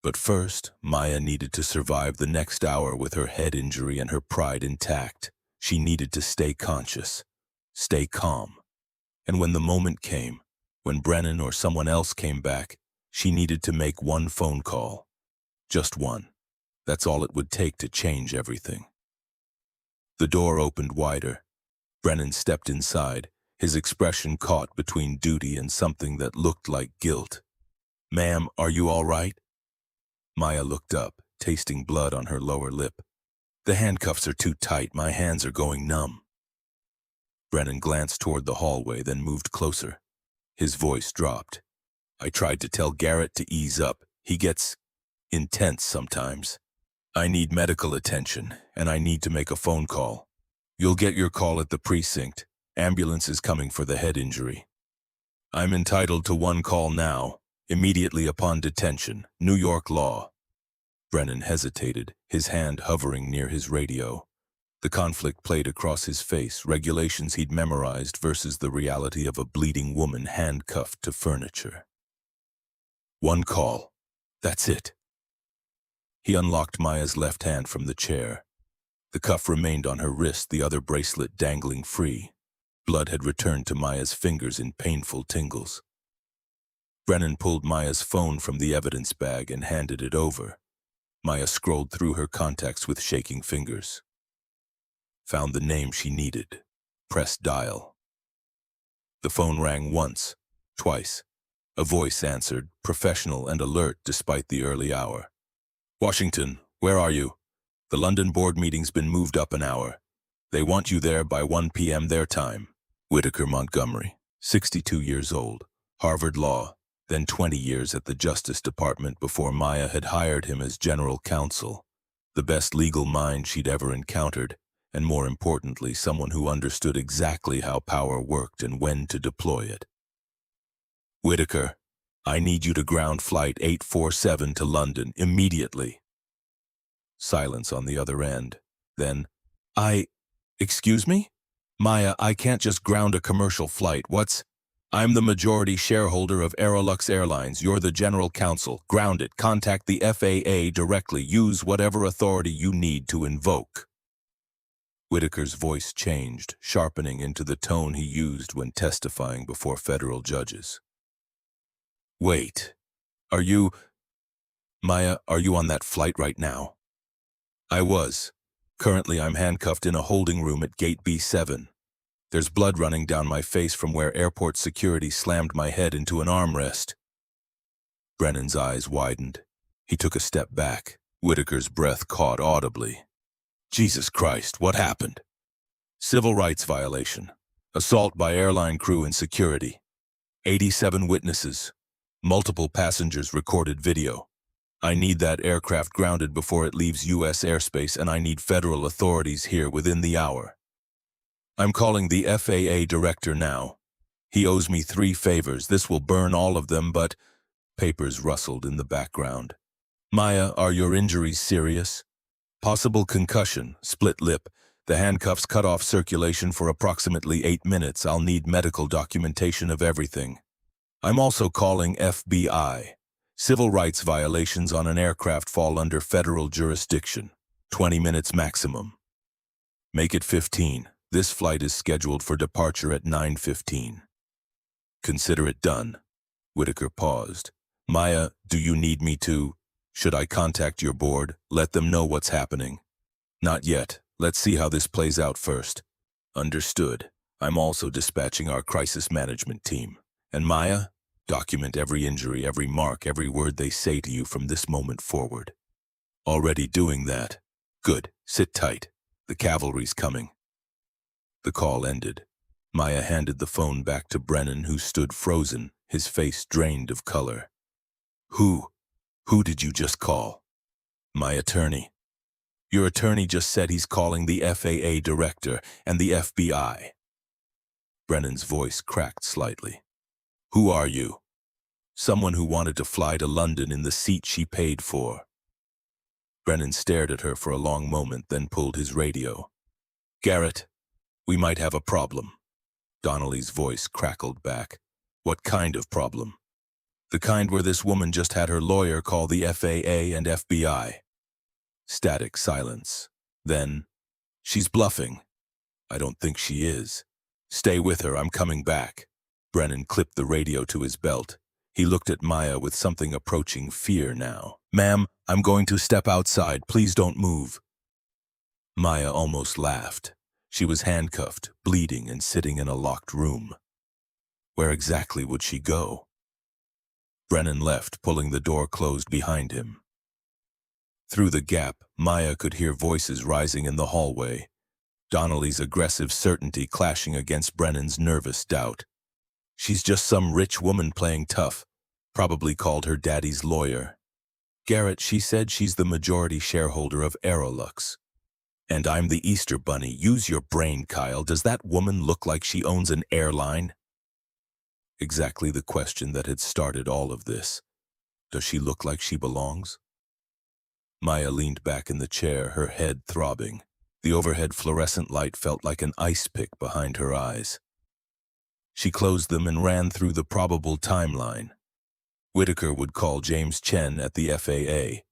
But first, Maya needed to survive the next hour with her head injury and her pride intact. She needed to stay conscious, stay calm. And when the moment came, when Brennan or someone else came back, she needed to make one phone call. Just one. That's all it would take to change everything. The door opened wider. Brennan stepped inside, his expression caught between duty and something that looked like guilt. "Ma'am, are you all right?" Maya looked up, tasting blood on her lower lip. "The handcuffs are too tight, my hands are going numb." Brennan glanced toward the hallway, then moved closer. His voice dropped. "I tried to tell Garrett to ease up. He gets intense sometimes. I need medical attention, and I need to make a phone call. You'll get your call at the precinct. Ambulance is coming for the head injury. I'm entitled to one call now, immediately upon detention. New York law." Brennan hesitated, his hand hovering near his radio. The conflict played across his face, regulations he'd memorized versus the reality of a bleeding woman handcuffed to furniture. One call. That's it. He unlocked Maya's left hand from the chair. The cuff remained on her wrist, the other bracelet dangling free. Blood had returned to Maya's fingers in painful tingles. Brennan pulled Maya's phone from the evidence bag and handed it over. Maya scrolled through her contacts with shaking fingers. Found the name she needed. Pressed dial. The phone rang once, twice. A voice answered, professional and alert despite the early hour. "Washington, where are you? The London board meeting's been moved up an hour. They want you there by 1 p.m. their time." Whitaker Montgomery, 62 years old, Harvard Law, then 20 years at the Justice Department before Maya had hired him as general counsel. The best legal mind she'd ever encountered, and more importantly, someone who understood exactly how power worked and when to deploy it. "Whitaker, I need you to ground Flight 847 to London immediately." Silence on the other end. Then, Excuse me? Maya, I can't just ground a commercial flight. I'm the majority shareholder of Aerolux Airlines. You're the general counsel. Ground it. Contact the FAA directly. Use whatever authority you need to invoke." Whitaker's voice changed, sharpening into the tone he used when testifying before federal judges. "Wait. Maya, are you on that flight right now?" "I was. Currently, I'm handcuffed in a holding room at Gate B7. There's blood running down my face from where airport security slammed my head into an armrest." Brennan's eyes widened. He took a step back. Whitaker's breath caught audibly. "Jesus Christ, what happened?" "Civil rights violation. Assault by airline crew and security. 87 witnesses. Multiple passengers recorded video. I need that aircraft grounded before it leaves U.S. airspace, and I need federal authorities here within the hour. I'm calling the FAA director now. He owes me 3 favors. This will burn all of them, but..." Papers rustled in the background. "Maya, are your injuries serious?" "Possible concussion, split lip. The handcuffs cut off circulation for approximately 8 minutes. I'll need medical documentation of everything. I'm also calling FBI. Civil rights violations on an aircraft fall under federal jurisdiction. 20 minutes maximum. Make it 15. This flight is scheduled for departure at 9:15. Consider it done." Whitaker paused. "Maya, do you need me to? Should I contact your board? Let them know what's happening?" "Not yet. Let's see how this plays out first. Understood. I'm also dispatching our crisis management team. And Maya, document every injury, every mark, every word they say to you from this moment forward. Already doing that. Good. Sit tight. The cavalry's coming. The call ended. Maya handed the phone back to Brennan, who stood frozen, his face drained of color. Who? Who did you just call? My attorney. Your attorney just said he's calling the FAA director and the FBI. Brennan's voice cracked slightly. Who are you? Someone who wanted to fly to London in the seat she paid for. Brennan stared at her for a long moment, then pulled his radio. Garrett, we might have a problem. Donnelly's voice crackled back. What kind of problem? The kind where this woman just had her lawyer call the FAA and FBI. Static silence. Then, she's bluffing. I don't think she is. Stay with her, I'm coming back. Brennan clipped the radio to his belt. He looked at Maya with something approaching fear now. Ma'am, I'm going to step outside. Please don't move. Maya almost laughed. She was handcuffed, bleeding, and sitting in a locked room. Where exactly would she go? Brennan left, pulling the door closed behind him. Through the gap, Maya could hear voices rising in the hallway. Donnelly's aggressive certainty clashing against Brennan's nervous doubt. She's just some rich woman playing tough, probably called her daddy's lawyer. Garrett, she said she's the majority shareholder of Aerolux. And I'm the Easter Bunny. Use your brain, Kyle. Does that woman look like she owns an airline? Exactly the question that had started all of this. Does she look like she belongs? Maya leaned back in the chair, her head throbbing. The overhead fluorescent light felt like an ice pick behind her eyes. She closed them and ran through the probable timeline. Whitaker would call James Chen at the FAA.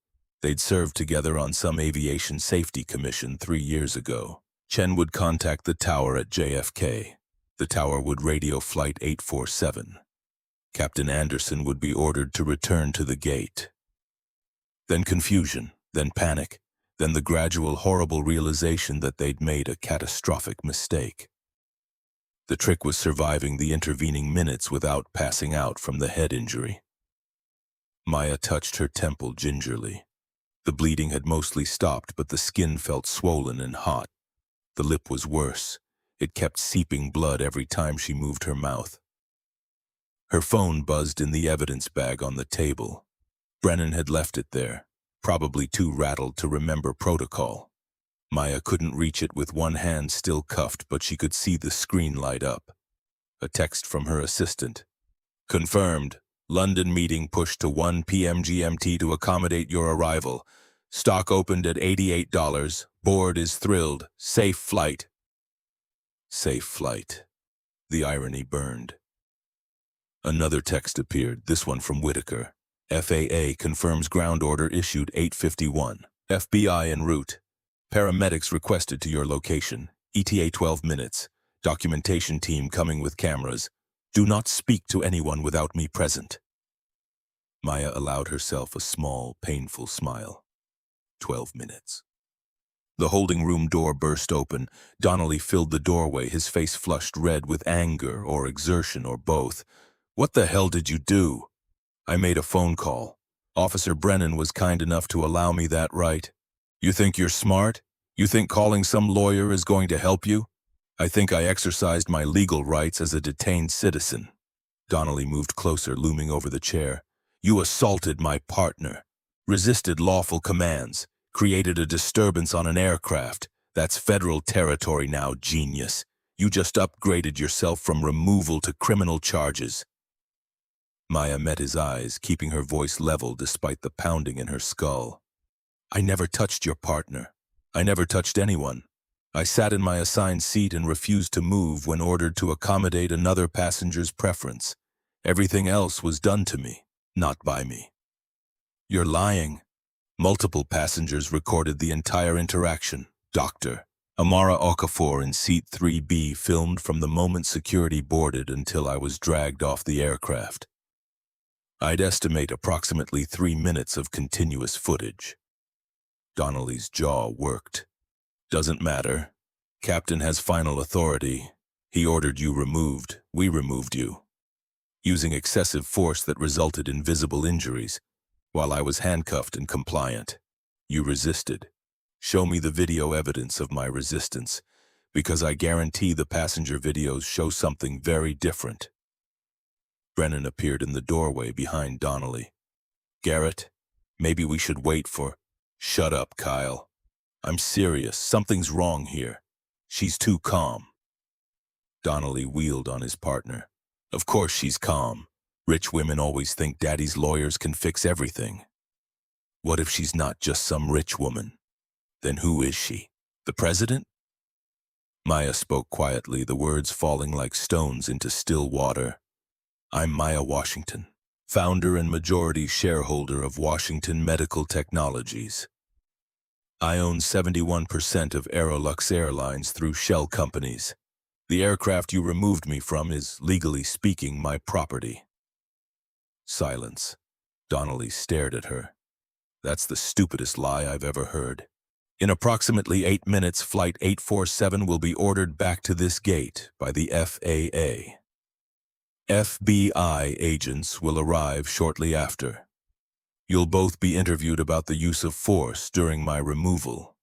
They'd served together on some aviation safety commission 3 years ago. Chen would contact the tower at JFK. The tower would radio Flight 847. Captain Anderson would be ordered to return to the gate. Then confusion, then panic, then the gradual horrible realization that they'd made a catastrophic mistake. The trick was surviving the intervening minutes without passing out from the head injury. Maya touched her temple gingerly. The bleeding had mostly stopped, but the skin felt swollen and hot. The lip was worse. It kept seeping blood every time she moved her mouth. Her phone buzzed in the evidence bag on the table. Brennan had left it there, probably too rattled to remember protocol. Maya couldn't reach it with one hand still cuffed, but she could see the screen light up. A text from her assistant. Confirmed. London meeting pushed to 1 p.m. GMT to accommodate your arrival. Stock opened at $88. Board is thrilled. Safe flight. Safe flight. The irony burned. Another text appeared, this one from Whitaker. FAA confirms ground order issued 8:51. FBI en route. Paramedics requested to your location. ETA 12 minutes. Documentation team coming with cameras. Do not speak to anyone without me present. Maya allowed herself a small, painful smile. 12 minutes. The holding room door burst open. Donnelly filled the doorway, his face flushed red with anger or exertion or both. What the hell did you do? I made a phone call. Officer Brennan was kind enough to allow me that right. You think you're smart? You think calling some lawyer is going to help you? I think I exercised my legal rights as a detained citizen. Donnelly moved closer, looming over the chair. You assaulted my partner, resisted lawful commands, created a disturbance on an aircraft. That's federal territory now, genius. You just upgraded yourself from removal to criminal charges. Maya met his eyes, keeping her voice level despite the pounding in her skull. I never touched your partner. I never touched anyone. I sat in my assigned seat and refused to move when ordered to accommodate another passenger's preference. Everything else was done to me, not by me. You're lying. Multiple passengers recorded the entire interaction. Dr. Amara Okafor in seat 3B filmed from the moment security boarded until I was dragged off the aircraft. I'd estimate approximately 3 minutes of continuous footage. Donnelly's jaw worked. Doesn't matter. Captain has final authority. He ordered you removed. We removed you, using excessive force that resulted in visible injuries, while I was handcuffed and compliant. You resisted. Show me the video evidence of my resistance, because I guarantee the passenger videos show something very different. Brennan appeared in the doorway behind Donnelly. Garrett, maybe we should wait for... Shut up, Kyle. I'm serious. Something's wrong here. She's too calm. Donnelly wheeled on his partner. Of course she's calm. Rich women always think daddy's lawyers can fix everything. What if she's not just some rich woman? Then who is she? The president? Maya spoke quietly, the words falling like stones into still water. I'm Maya Washington, founder and majority shareholder of Washington Medical Technologies. I own 71% of Aerolux Airlines through shell companies. The aircraft you removed me from is, legally speaking, my property. Silence. Donnelly stared at her. That's the stupidest lie I've ever heard. In approximately 8 minutes, Flight 847 will be ordered back to this gate by the FAA. FBI agents will arrive shortly after. You'll both be interviewed about the use of force during my removal.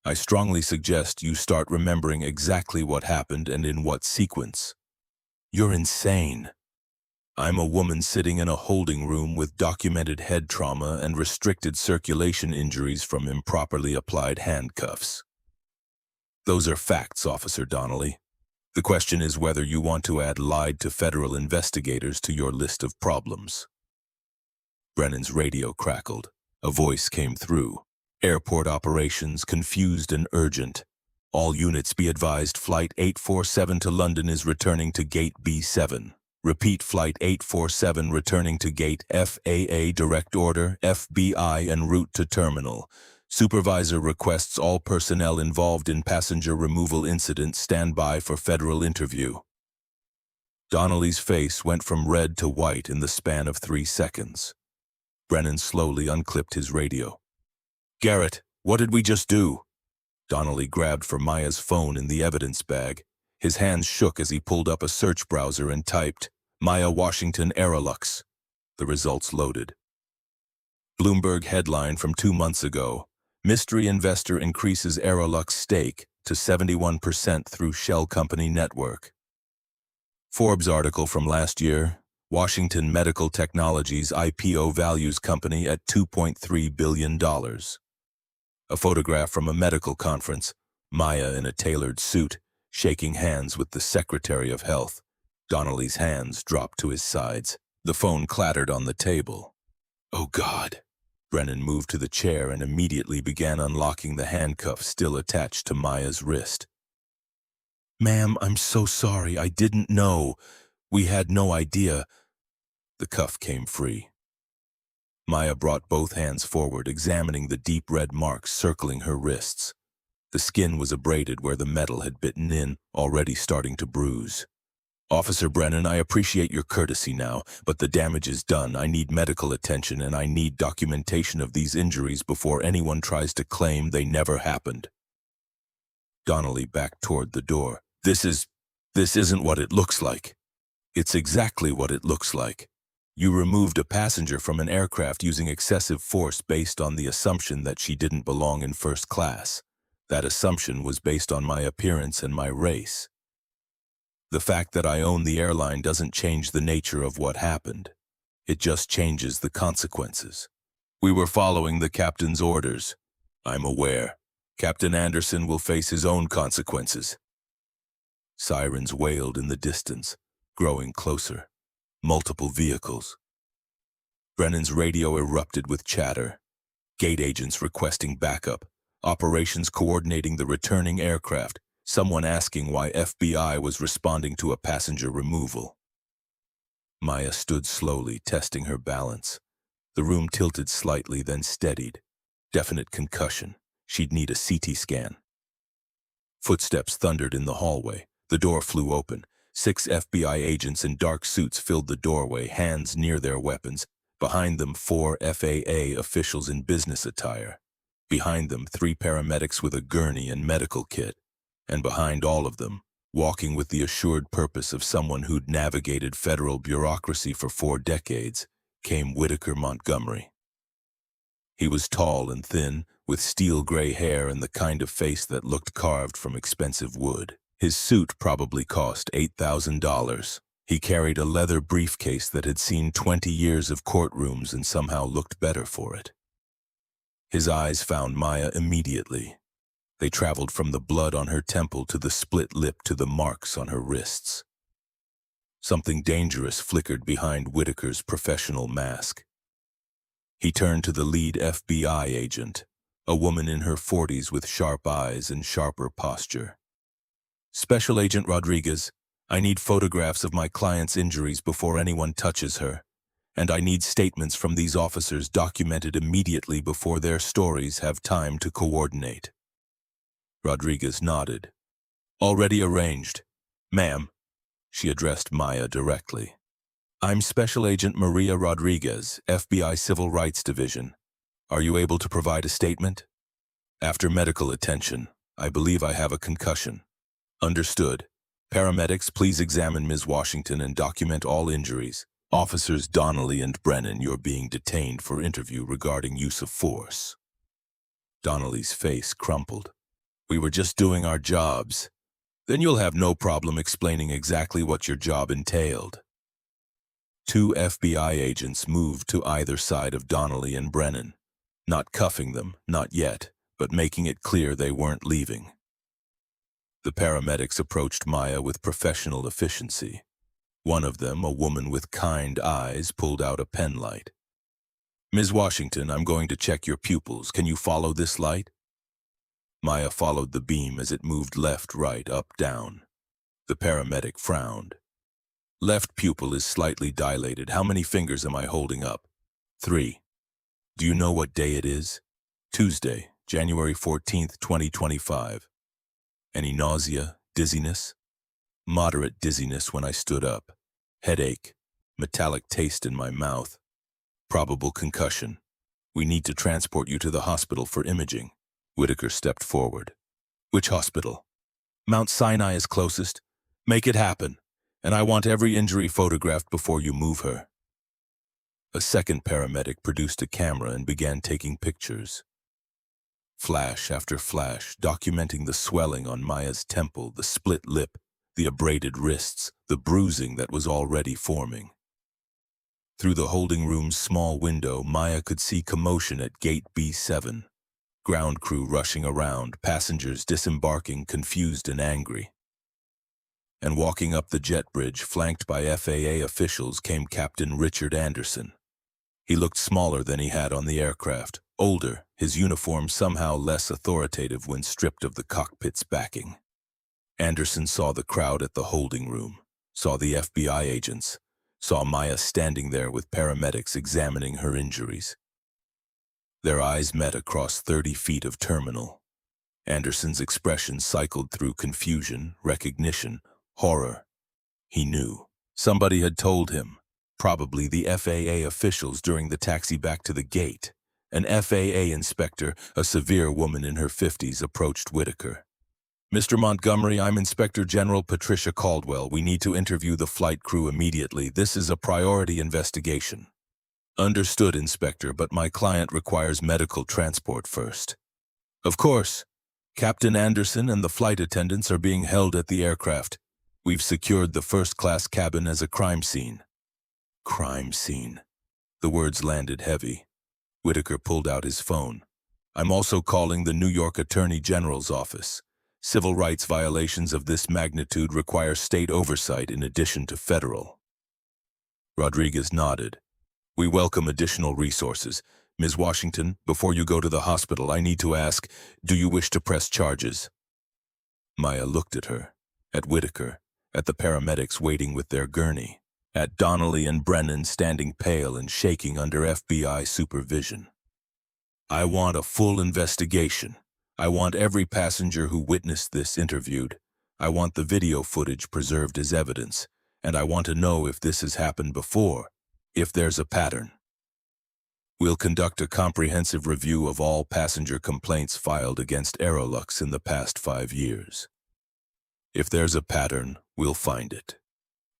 I strongly suggest you start remembering exactly what happened and in what sequence. You're insane. I'm a woman sitting in a holding room with documented head trauma and restricted circulation injuries from improperly applied handcuffs. Those are facts, Officer Donnelly. The question is whether you want to add lied to federal investigators to your list of problems. Brennan's radio crackled. A voice came through. Airport operations, confused and urgent. All units be advised Flight 847 to London is returning to Gate B7. Repeat, Flight 847 returning to Gate FAA, direct order, FBI en route to terminal. Supervisor requests all personnel involved in passenger removal incident stand by for federal interview. Donnelly's face went from red to white in the span of 3 seconds. Brennan slowly unclipped his radio. Garrett, what did we just do? Donnelly grabbed for Maya's phone in the evidence bag. His hands shook as he pulled up a search browser and typed, Maya Washington Aerolux. The results loaded. Bloomberg headline from 2 months ago. Mystery investor increases Aerolux stake to 71% through shell company network. Forbes article from last year. Washington Medical Technologies IPO values company at $2.3 billion. A photograph from a medical conference. Maya in a tailored suit, shaking hands with the Secretary of Health. Donnelly's hands dropped to his sides. The phone clattered on the table. Oh, God. Brennan moved to the chair and immediately began unlocking the handcuff still attached to Maya's wrist. Ma'am, I'm so sorry. I didn't know. We had no idea. The cuff came free. Maya brought both hands forward, examining the deep red marks circling her wrists. The skin was abraded where the metal had bitten in, already starting to bruise. Officer Brennan, I appreciate your courtesy now, but the damage is done. I need medical attention and I need documentation of these injuries before anyone tries to claim they never happened. Donnelly backed toward the door. This isn't what it looks like. It's exactly what it looks like. You removed a passenger from an aircraft using excessive force based on the assumption that she didn't belong in first class. That assumption was based on my appearance and my race. The fact that I own the airline doesn't change the nature of what happened. It just changes the consequences. We were following the captain's orders. I'm aware. Captain Anderson will face his own consequences. Sirens wailed in the distance, growing closer. Multiple vehicles. Brennan's radio erupted with chatter. Gate agents requesting backup. Operations coordinating the returning aircraft. Someone asking why FBI was responding to a passenger removal. Maya stood slowly, testing her balance. The room tilted slightly, then steadied. Definite concussion. She'd need a CT scan. Footsteps thundered in the hallway. The door flew open. 6 FBI agents in dark suits filled the doorway, hands near their weapons. Behind them, 4 FAA officials in business attire. Behind them, 3 paramedics with a gurney and medical kit. And behind all of them, walking with the assured purpose of someone who'd navigated federal bureaucracy for 4 decades, came Whitaker Montgomery. He was tall and thin, with steel gray hair and the kind of face that looked carved from expensive wood. His suit probably cost $8,000. He carried a leather briefcase that had seen 20 years of courtrooms and somehow looked better for it. His eyes found Maya immediately. They traveled from the blood on her temple to the split lip to the marks on her wrists. Something dangerous flickered behind Whitaker's professional mask. He turned to the lead FBI agent, a woman in her 40s with sharp eyes and sharper posture. "Special Agent Rodriguez, I need photographs of my client's injuries before anyone touches her, and I need statements from these officers documented immediately before their stories have time to coordinate." Rodriguez nodded. "Already arranged. Ma'am," she addressed Maya directly. "I'm Special Agent Maria Rodriguez, FBI Civil Rights Division. Are you able to provide a statement?" "After medical attention, I believe I have a concussion." "Understood. Paramedics, please examine Ms. Washington and document all injuries. Officers Donnelly and Brennan, you're being detained for interview regarding use of force." Donnelly's face crumpled. "We were just doing our jobs." "Then you'll have no problem explaining exactly what your job entailed." 2 FBI agents moved to either side of Donnelly and Brennan, not cuffing them, not yet, but making it clear they weren't leaving. The paramedics approached Maya with professional efficiency. One of them, a woman with kind eyes, pulled out a pen light. "Ms. Washington, I'm going to check your pupils. Can you follow this light?" Maya followed the beam as it moved left, right, up, down. The paramedic frowned. "Left pupil is slightly dilated. How many fingers am I holding up?" 3. "Do you know what day it is?" "Tuesday, January 14th, 2025. "Any nausea, dizziness?" "Moderate dizziness when I stood up. Headache, metallic taste in my mouth. Probable concussion. We need to transport you to the hospital for imaging." Whitaker stepped forward. "Which hospital?" "Mount Sinai is closest. Make it happen. And I want every injury photographed before you move her." A second paramedic produced a camera and began taking pictures. Flash after flash, documenting the swelling on Maya's temple, the split lip, the abraded wrists, the bruising that was already forming. Through the holding room's small window, Maya could see commotion at Gate B7. Ground crew rushing around, passengers disembarking, confused and angry. And walking up the jet bridge, flanked by FAA officials, came Captain Richard Anderson. He looked smaller than he had on the aircraft, older, his uniform somehow less authoritative when stripped of the cockpit's backing. Anderson saw the crowd at the holding room, saw the FBI agents, saw Maya standing there with paramedics examining her injuries. Their eyes met across 30 feet of terminal. Anderson's expression cycled through confusion, recognition, horror. He knew. Somebody had told him, probably the FAA officials during the taxi back to the gate. An FAA inspector, a severe woman in her 50s, approached Whitaker. "Mr. Montgomery, I'm Inspector General Patricia Caldwell. We need to interview the flight crew immediately. This is a priority investigation." "Understood, Inspector, but my client requires medical transport first." "Of course. Captain Anderson and the flight attendants are being held at the aircraft. We've secured the first-class cabin as a crime scene." Crime scene. The words landed heavy. Whitaker pulled out his phone. "I'm also calling the New York Attorney General's office. Civil rights violations of this magnitude require state oversight in addition to federal." Rodriguez nodded. "We welcome additional resources. Ms. Washington, before you go to the hospital, I need to ask, do you wish to press charges?" Maya looked at her, at Whitaker, at the paramedics waiting with their gurney, at Donnelly and Brennan standing pale and shaking under FBI supervision. "I want a full investigation. I want every passenger who witnessed this interviewed. I want the video footage preserved as evidence, and I want to know if this has happened before, if there's a pattern. We'll conduct a comprehensive review of all passenger complaints filed against Aerolux in the past 5 years." If there's a pattern, we'll find it.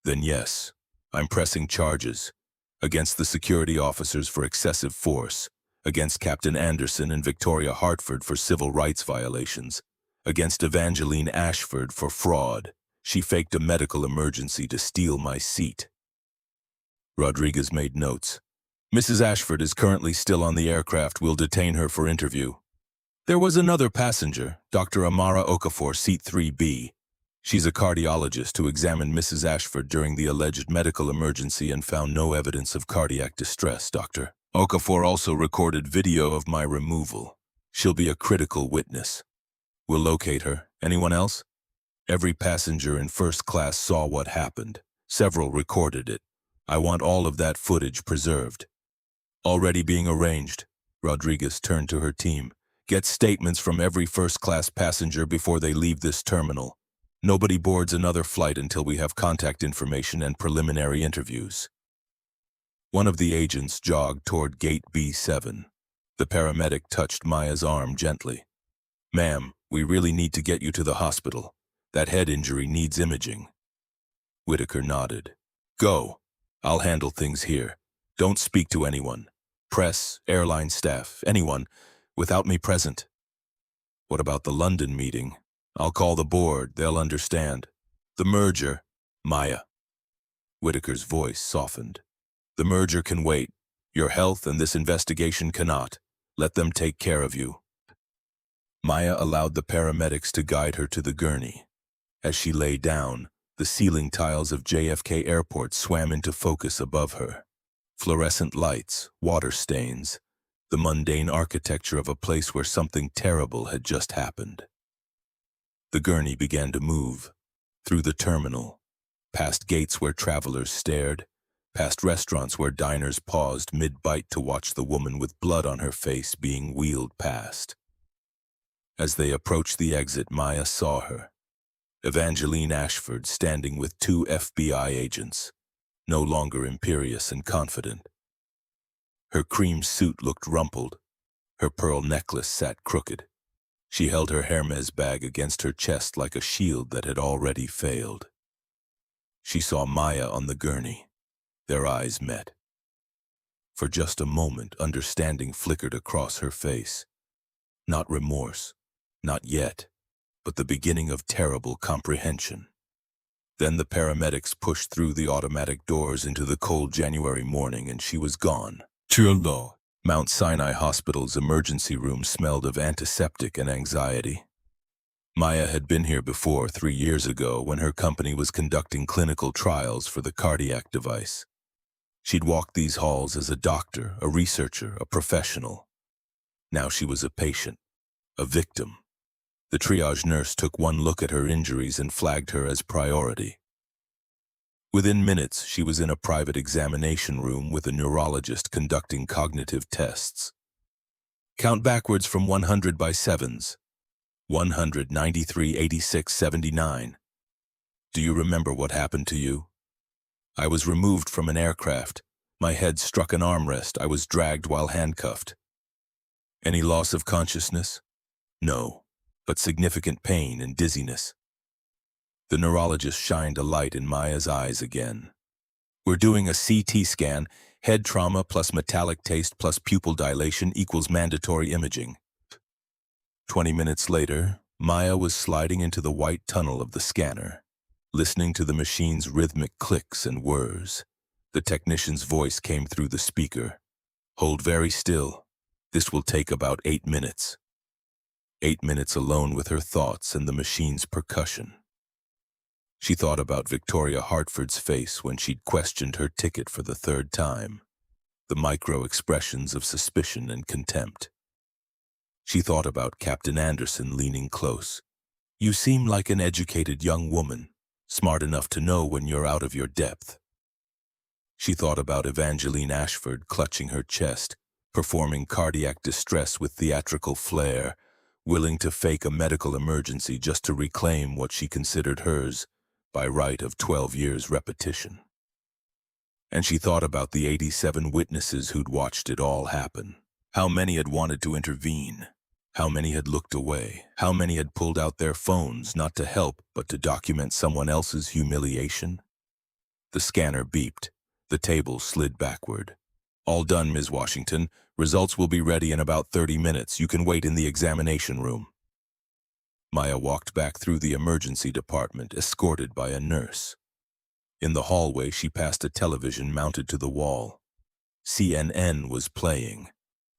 Then yes, I'm pressing charges against the security officers for excessive force, against Captain Anderson and Victoria Hartford for civil rights violations, against Evangeline Ashford for fraud. She faked a medical emergency to steal my seat. Rodriguez made notes. Mrs. Ashford is currently still on the aircraft. We'll detain her for interview. There was another passenger, Dr. Amara Okafor, seat 3B. She's a cardiologist who examined Mrs. Ashford during the alleged medical emergency and found no evidence of cardiac distress, Dr. Okafor also recorded video of my removal. She'll be a critical witness. We'll locate her. Anyone else? Every passenger in first class saw what happened. Several recorded it. I want all of that footage preserved. Already being arranged. Rodriguez turned to her team. Get statements from every first-class passenger before they leave this terminal. Nobody boards another flight until we have contact information and preliminary interviews. One of the agents jogged toward gate B7. The paramedic touched Maya's arm gently. Ma'am, we really need to get you to the hospital. That head injury needs imaging. Whitaker nodded. Go. I'll handle things here. Don't speak to anyone. Press, airline staff, anyone, without me present. What about the London meeting? I'll call the board, they'll understand. The merger, Maya. Whitaker's voice softened. The merger can wait. Your health and this investigation cannot. Let them take care of you. Maya allowed the paramedics to guide her to the gurney. As she lay down, the ceiling tiles of JFK Airport swam into focus above her. Fluorescent lights, water stains, the mundane architecture of a place where something terrible had just happened. The gurney began to move, through the terminal, past gates where travelers stared, past restaurants where diners paused mid-bite to watch the woman with blood on her face being wheeled past. As they approached the exit, Maya saw her. Evangeline Ashford standing with 2 FBI agents, no longer imperious and confident. Her cream suit looked rumpled. Her pearl necklace sat crooked. She held her Hermes bag against her chest like a shield that had already failed. She saw Maya on the gurney. Their eyes met. For just a moment, understanding flickered across her face. Not remorse, not yet, but the beginning of terrible comprehension. Then the paramedics pushed through the automatic doors into the cold January morning and she was gone. Turlo. Mount Sinai Hospital's emergency room smelled of antiseptic and anxiety. Maya had been here before 3 years ago when her company was conducting clinical trials for the cardiac device. She'd walked these halls as a doctor, a researcher, a professional. Now she was a patient, a victim. The triage nurse took one look at her injuries and flagged her as priority. Within minutes, she was in a private examination room with a neurologist conducting cognitive tests. Count backwards from 100 by sevens. 100, 93, 86, 79. Do you remember what happened to you? I was removed from an aircraft. My head struck an armrest. I was dragged while handcuffed. Any loss of consciousness? No, but significant pain and dizziness. The neurologist shined a light in Maya's eyes again. We're doing a CT scan. Head trauma plus metallic taste plus pupil dilation equals mandatory imaging. 20 minutes later, Maya was sliding into the white tunnel of the scanner, listening to the machine's rhythmic clicks and whirs. The technician's voice came through the speaker. Hold very still. This will take about 8 minutes. 8 minutes alone with her thoughts and the machine's percussion. She thought about Victoria Hartford's face when she'd questioned her ticket for the 3rd time, the micro-expressions of suspicion and contempt. She thought about Captain Anderson leaning close. You seem like an educated young woman, smart enough to know when you're out of your depth. She thought about Evangeline Ashford clutching her chest, performing cardiac distress with theatrical flair, willing to fake a medical emergency just to reclaim what she considered hers, by right of 12 years' repetition. And she thought about the 87 witnesses who'd watched it all happen. How many had wanted to intervene? How many had looked away? How many had pulled out their phones, not to help, but to document someone else's humiliation? The scanner beeped. The table slid backward. All done, Ms. Washington. Results will be ready in about 30 minutes. You can wait in the examination room. Maya walked back through the emergency department, escorted by a nurse. In the hallway, she passed a television mounted to the wall. CNN was playing.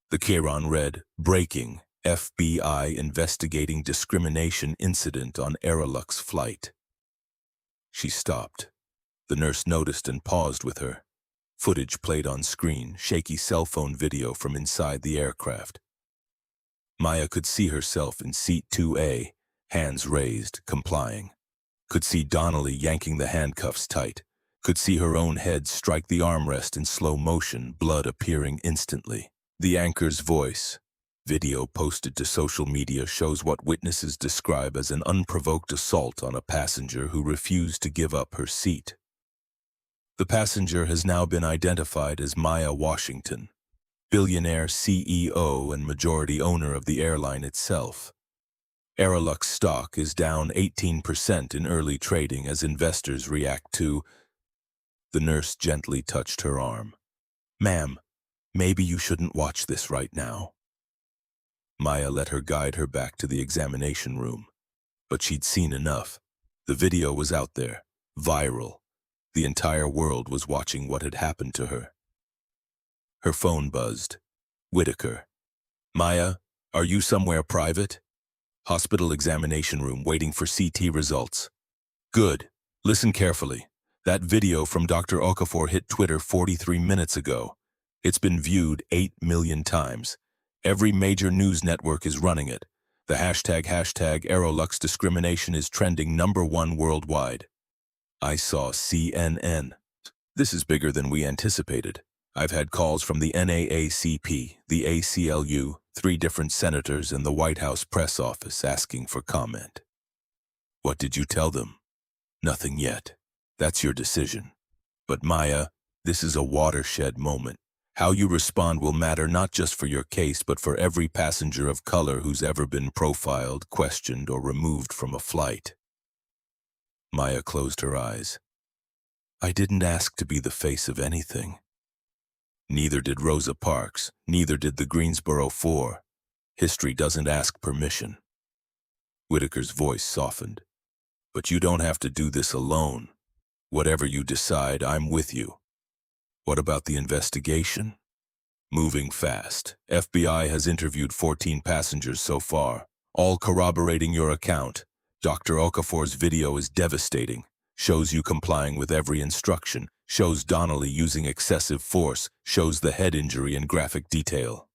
The Chiron read, "Breaking, FBI investigating discrimination incident on Aerolux flight." She stopped. The nurse noticed and paused with her. Footage played on screen, shaky cell phone video from inside the aircraft. Maya could see herself in seat 2A, hands raised, complying. Could see Donnelly yanking the handcuffs tight. Could see her own head strike the armrest in slow motion, blood appearing instantly. The anchor's voice. Video posted to social media shows what witnesses describe as an unprovoked assault on a passenger who refused to give up her seat. The passenger has now been identified as Maya Washington, billionaire CEO and majority owner of the airline itself. Aerolux stock is down 18% in early trading as investors react to... The nurse gently touched her arm. "Ma'am, maybe you shouldn't watch this right now." Maya let her guide her back to the examination room. But she'd seen enough. The video was out there, viral. The entire world was watching what had happened to her. Her phone buzzed. Whitaker. "Maya, are you somewhere private?" "Hospital examination room waiting for CT results." "Good. Listen carefully. That video from Dr. Okafor hit Twitter 43 minutes ago. It's been viewed 8 million times. Every major news network is running it. The hashtag Aerolux discrimination is trending #1 worldwide." I saw CNN. This is bigger than we anticipated. I've had calls from the NAACP, the ACLU, 3 different senators, and the White House press office asking for comment. "What did you tell them?" "Nothing yet. That's your decision. But Maya, this is a watershed moment. How you respond will matter not just for your case, but for every passenger of color who's ever been profiled, questioned, or removed from a flight." Maya closed her eyes. "I didn't ask to be the face of anything. Neither did Rosa Parks, neither did the Greensboro Four. History doesn't ask permission." Whitaker's voice softened. "But you don't have to do this alone. Whatever you decide, I'm with you." "What about the investigation?" "Moving fast. FBI has interviewed 14 passengers so far, all corroborating your account. Dr. Okafor's video is devastating. Shows you complying with every instruction, shows Donnelly using excessive force, shows the head injury in graphic detail."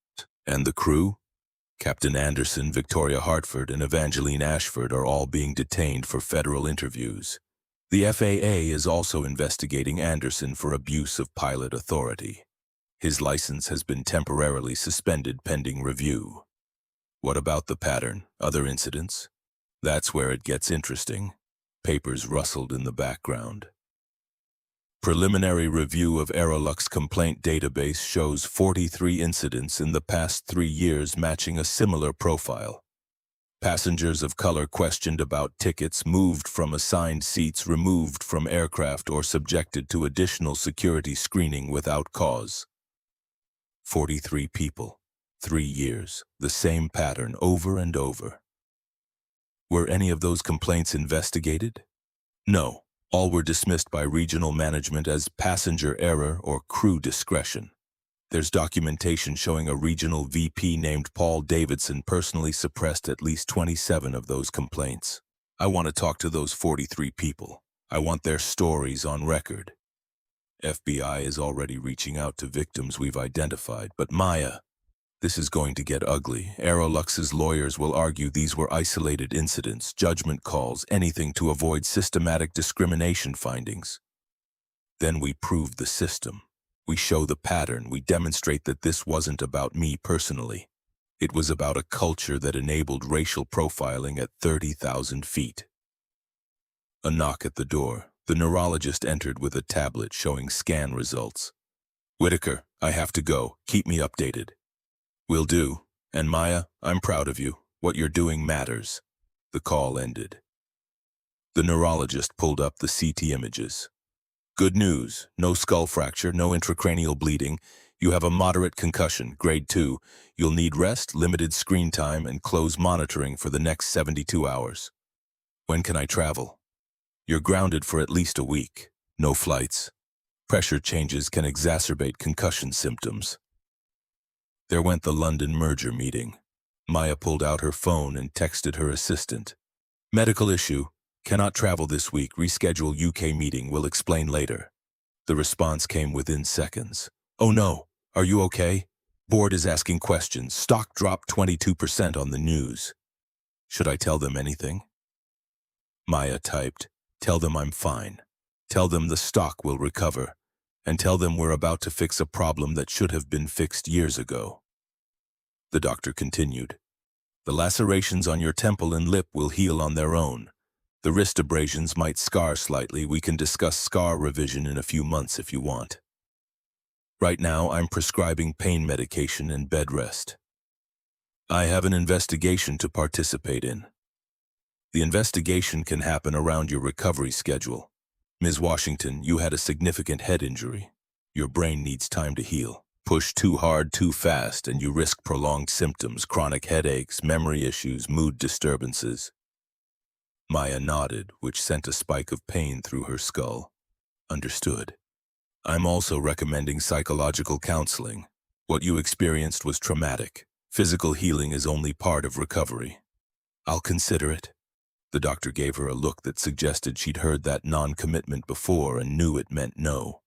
"And the crew?" "Captain Anderson, Victoria Hartford, and Evangeline Ashford are all being detained for federal interviews. The FAA is also investigating Anderson for abuse of pilot authority. His license has been temporarily suspended pending review." "What about the pattern? Other incidents?" "That's where it gets interesting." Papers rustled in the background. "Preliminary review of Aerolux complaint database shows 43 incidents in the past 3 years matching a similar profile. Passengers of color questioned about tickets, moved from assigned seats, removed from aircraft, or subjected to additional security screening without cause. 43 people, 3 years, the same pattern over and over. Were any of those complaints investigated? No, all were dismissed by regional management as passenger error or crew discretion. There's documentation showing a regional VP named Paul Davidson personally suppressed at least 27 of those complaints. I want to talk to those 43 people. I want their stories on record. FBI is already reaching out to victims we've identified, but Maya, this is going to get ugly. Aerolux's lawyers will argue these were isolated incidents, judgment calls, anything to avoid systematic discrimination findings. Then we prove the system. We show the pattern. We demonstrate that this wasn't about me personally. It was about a culture that enabled racial profiling at 30,000 feet. A knock at the door. The neurologist entered with a tablet showing scan results. "Whitaker, I have to go. Keep me updated." "Will do." And Maya, I'm proud of you. What you're doing matters. The call ended. The neurologist pulled up the CT images. Good news. No skull fracture, no intracranial bleeding. You have a moderate concussion, grade 2. You'll need rest, limited screen time, and close monitoring for the next 72 hours. When can I travel? You're grounded for at least a week. No flights. Pressure changes can exacerbate concussion symptoms. There went the London merger meeting. Maya pulled out her phone and texted her assistant. Medical issue. Cannot travel this week. Reschedule UK meeting. Will explain later. The response came within seconds. Oh no. Are you okay? Board is asking questions. Stock dropped 22% on the news. Should I tell them anything? Maya typed, tell them I'm fine. Tell them the stock will recover. And tell them we're about to fix a problem that should have been fixed years ago. The doctor continued. The lacerations on your temple and lip will heal on their own. The wrist abrasions might scar slightly. We can discuss scar revision in a few months if you want. Right now, I'm prescribing pain medication and bed rest. I have an investigation to participate in. The investigation can happen around your recovery schedule. Ms. Washington, you had a significant head injury. Your brain needs time to heal. Push too hard, too fast, and you risk prolonged symptoms, chronic headaches, memory issues, mood disturbances. Maya nodded, which sent a spike of pain through her skull. Understood. I'm also recommending psychological counseling. What you experienced was traumatic. Physical healing is only part of recovery. I'll consider it. The doctor gave her a look that suggested she'd heard that non-commitment before and knew it meant no.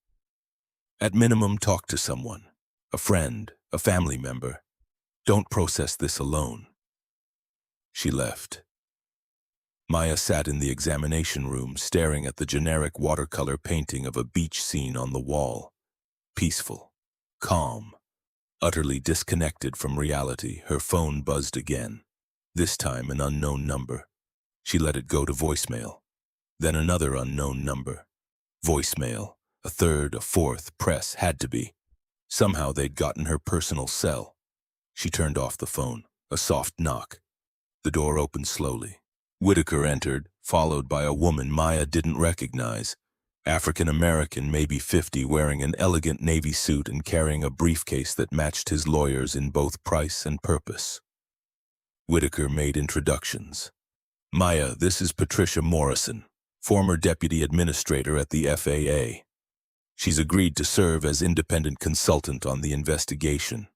At minimum, talk to someone. A friend, a family member. Don't process this alone. She left. Maya sat in the examination room, staring at the generic watercolor painting of a beach scene on the wall. Peaceful, calm, utterly disconnected from reality. Her phone buzzed again. This time an unknown number. She let it go to voicemail. Then another unknown number. Voicemail. A third, a fourth. Press. Had to be. Somehow they'd gotten her personal cell. She turned off the phone. A soft knock. The door opened slowly. Whitaker entered, followed by a woman Maya didn't recognize. African-American, maybe 50, wearing an elegant navy suit and carrying a briefcase that matched his lawyers in both price and purpose. Whitaker made introductions. Maya, this is Patricia Morrison, former deputy administrator at the FAA. She's agreed to serve as independent consultant on the investigation.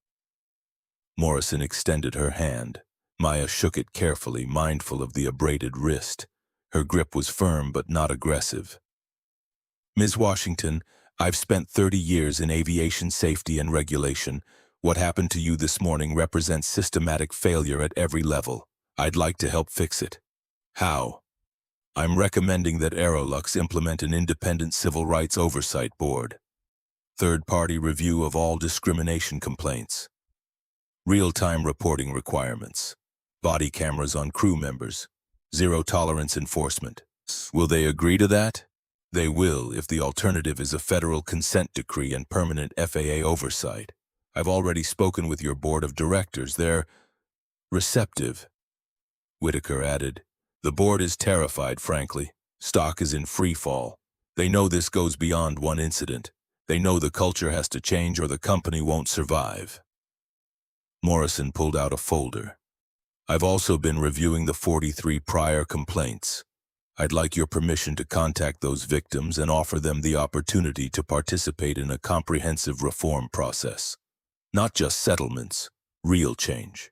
Morrison extended her hand. Maya shook it carefully, mindful of the abraded wrist. Her grip was firm but not aggressive. Ms. Washington, I've spent 30 years in aviation safety and regulation. What happened to you this morning represents systematic failure at every level. I'd like to help fix it. How? I'm recommending that Aerolux implement an independent civil rights oversight board. Third-party review of all discrimination complaints. Real-time reporting requirements. Body cameras on crew members. Zero-tolerance enforcement. Will they agree to that? They will if the alternative is a federal consent decree and permanent FAA oversight. I've already spoken with your board of directors. They're receptive. Whitaker added, the board is terrified, frankly. Stock is in free fall. They know this goes beyond one incident. They know the culture has to change or the company won't survive. Morrison pulled out a folder. I've also been reviewing the 43 prior complaints. I'd like your permission to contact those victims and offer them the opportunity to participate in a comprehensive reform process. Not just settlements, real change.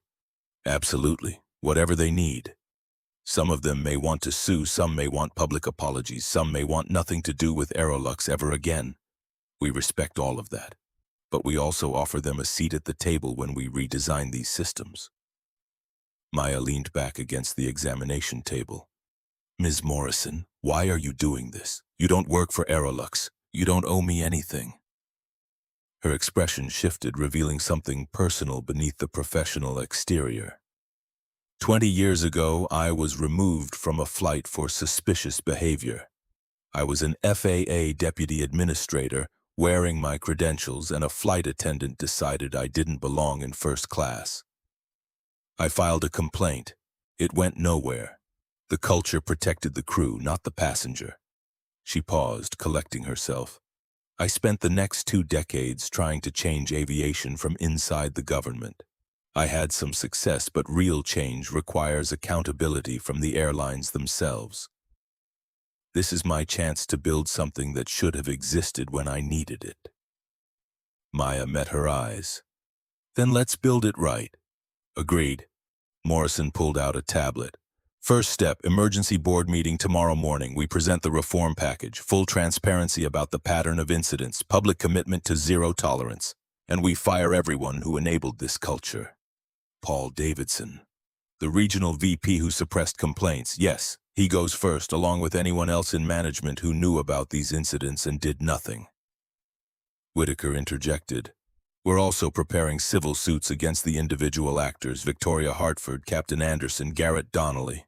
Absolutely, whatever they need. Some of them may want to sue, some may want public apologies, some may want nothing to do with Aerolux ever again. We respect all of that, but we also offer them a seat at the table when we redesign these systems. Maya leaned back against the examination table. Ms. Morrison, why are you doing this? You don't work for Aerolux. You don't owe me anything. Her expression shifted, revealing something personal beneath the professional exterior. 20 years ago, I was removed from a flight for suspicious behavior. I was an FAA deputy administrator, wearing my credentials, and a flight attendant decided I didn't belong in first class. I filed a complaint. It went nowhere. The culture protected the crew, not the passenger. She paused, collecting herself. I spent the next 2 decades trying to change aviation from inside the government. I had some success, but real change requires accountability from the airlines themselves. This is my chance to build something that should have existed when I needed it. Maya met her eyes. Then let's build it right. Agreed. Morrison pulled out a tablet. First step, emergency board meeting tomorrow morning. We present the reform package, full transparency about the pattern of incidents, public commitment to zero tolerance, and we fire everyone who enabled this culture. Paul Davidson, the regional VP who suppressed complaints. Yes, he goes first, along with anyone else in management who knew about these incidents and did nothing. Whitaker interjected. We're also preparing civil suits against the individual actors, Victoria Hartford, Captain Anderson, Garrett Donnelly.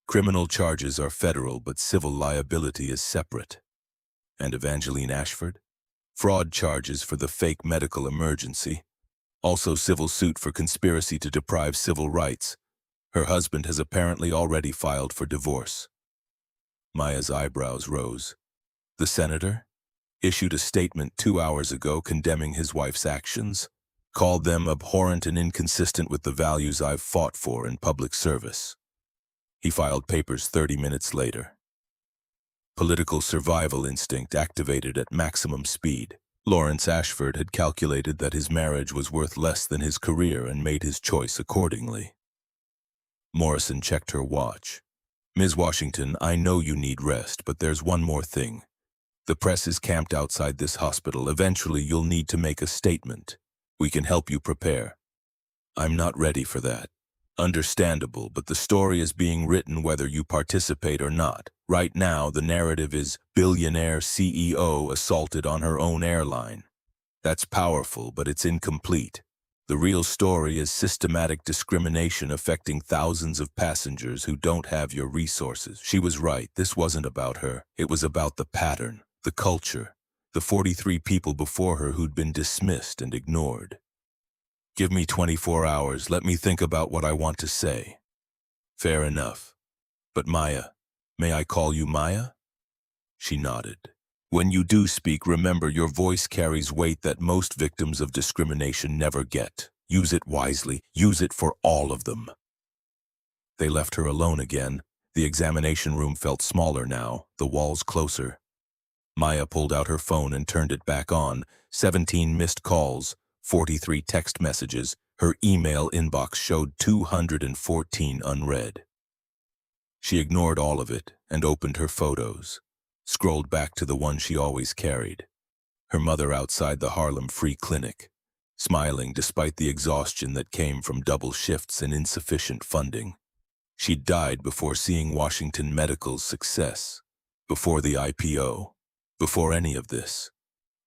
Criminal charges are federal, but civil liability is separate. And Evangeline Ashford? Fraud charges for the fake medical emergency. Also civil suit for conspiracy to deprive civil rights. Her husband has apparently already filed for divorce. Maya's eyebrows rose. The senator? Issued a statement 2 hours ago condemning his wife's actions, called them abhorrent and inconsistent with the values I've fought for in public service. He filed papers 30 minutes later. Political survival instinct activated at maximum speed. Lawrence Ashford had calculated that his marriage was worth less than his career and made his choice accordingly. Morrison checked her watch. Ms. Washington, I know you need rest, but there's one more thing. The press is camped outside this hospital. Eventually, you'll need to make a statement. We can help you prepare. I'm not ready for that. Understandable, but the story is being written whether you participate or not. Right now, the narrative is billionaire CEO assaulted on her own airline. That's powerful, but it's incomplete. The real story is systematic discrimination affecting thousands of passengers who don't have your resources. She was right. This wasn't about her. It was about the pattern, the culture, the 43 people before her who'd been dismissed and ignored. Give me 24 hours. Let me think about what I want to say. Fair enough. But Maya, may I call you Maya? She nodded. When you do speak, remember your voice carries weight that most victims of discrimination never get. Use it wisely. Use it for all of them. They left her alone again. The examination room felt smaller now, the walls closer. Maya pulled out her phone and turned it back on. 17 missed calls, 43 text messages. Her email inbox showed 214 unread. She ignored all of it and opened her photos. Scrolled back to the one she always carried. Her mother outside the Harlem Free Clinic, smiling despite the exhaustion that came from double shifts and insufficient funding. She'd died before seeing Washington Medical's success, before the IPO, before any of this.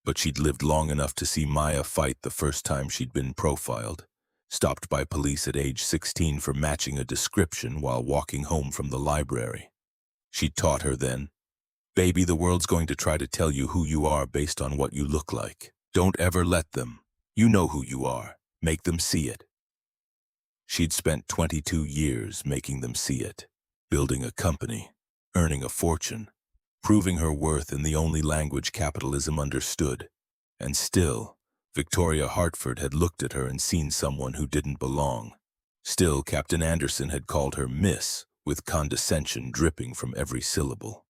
But she'd lived long enough to see Maya fight the first time she'd been profiled, stopped by police at age 16 for matching a description while walking home from the library. She'd taught her then, baby, the world's going to try to tell you who you are based on what you look like. Don't ever let them. You know who you are. Make them see it. She'd spent 22 years making them see it, building a company, earning a fortune, proving her worth in the only language capitalism understood. And still, Victoria Hartford had looked at her and seen someone who didn't belong. Still, Captain Anderson had called her Miss, with condescension dripping from every syllable.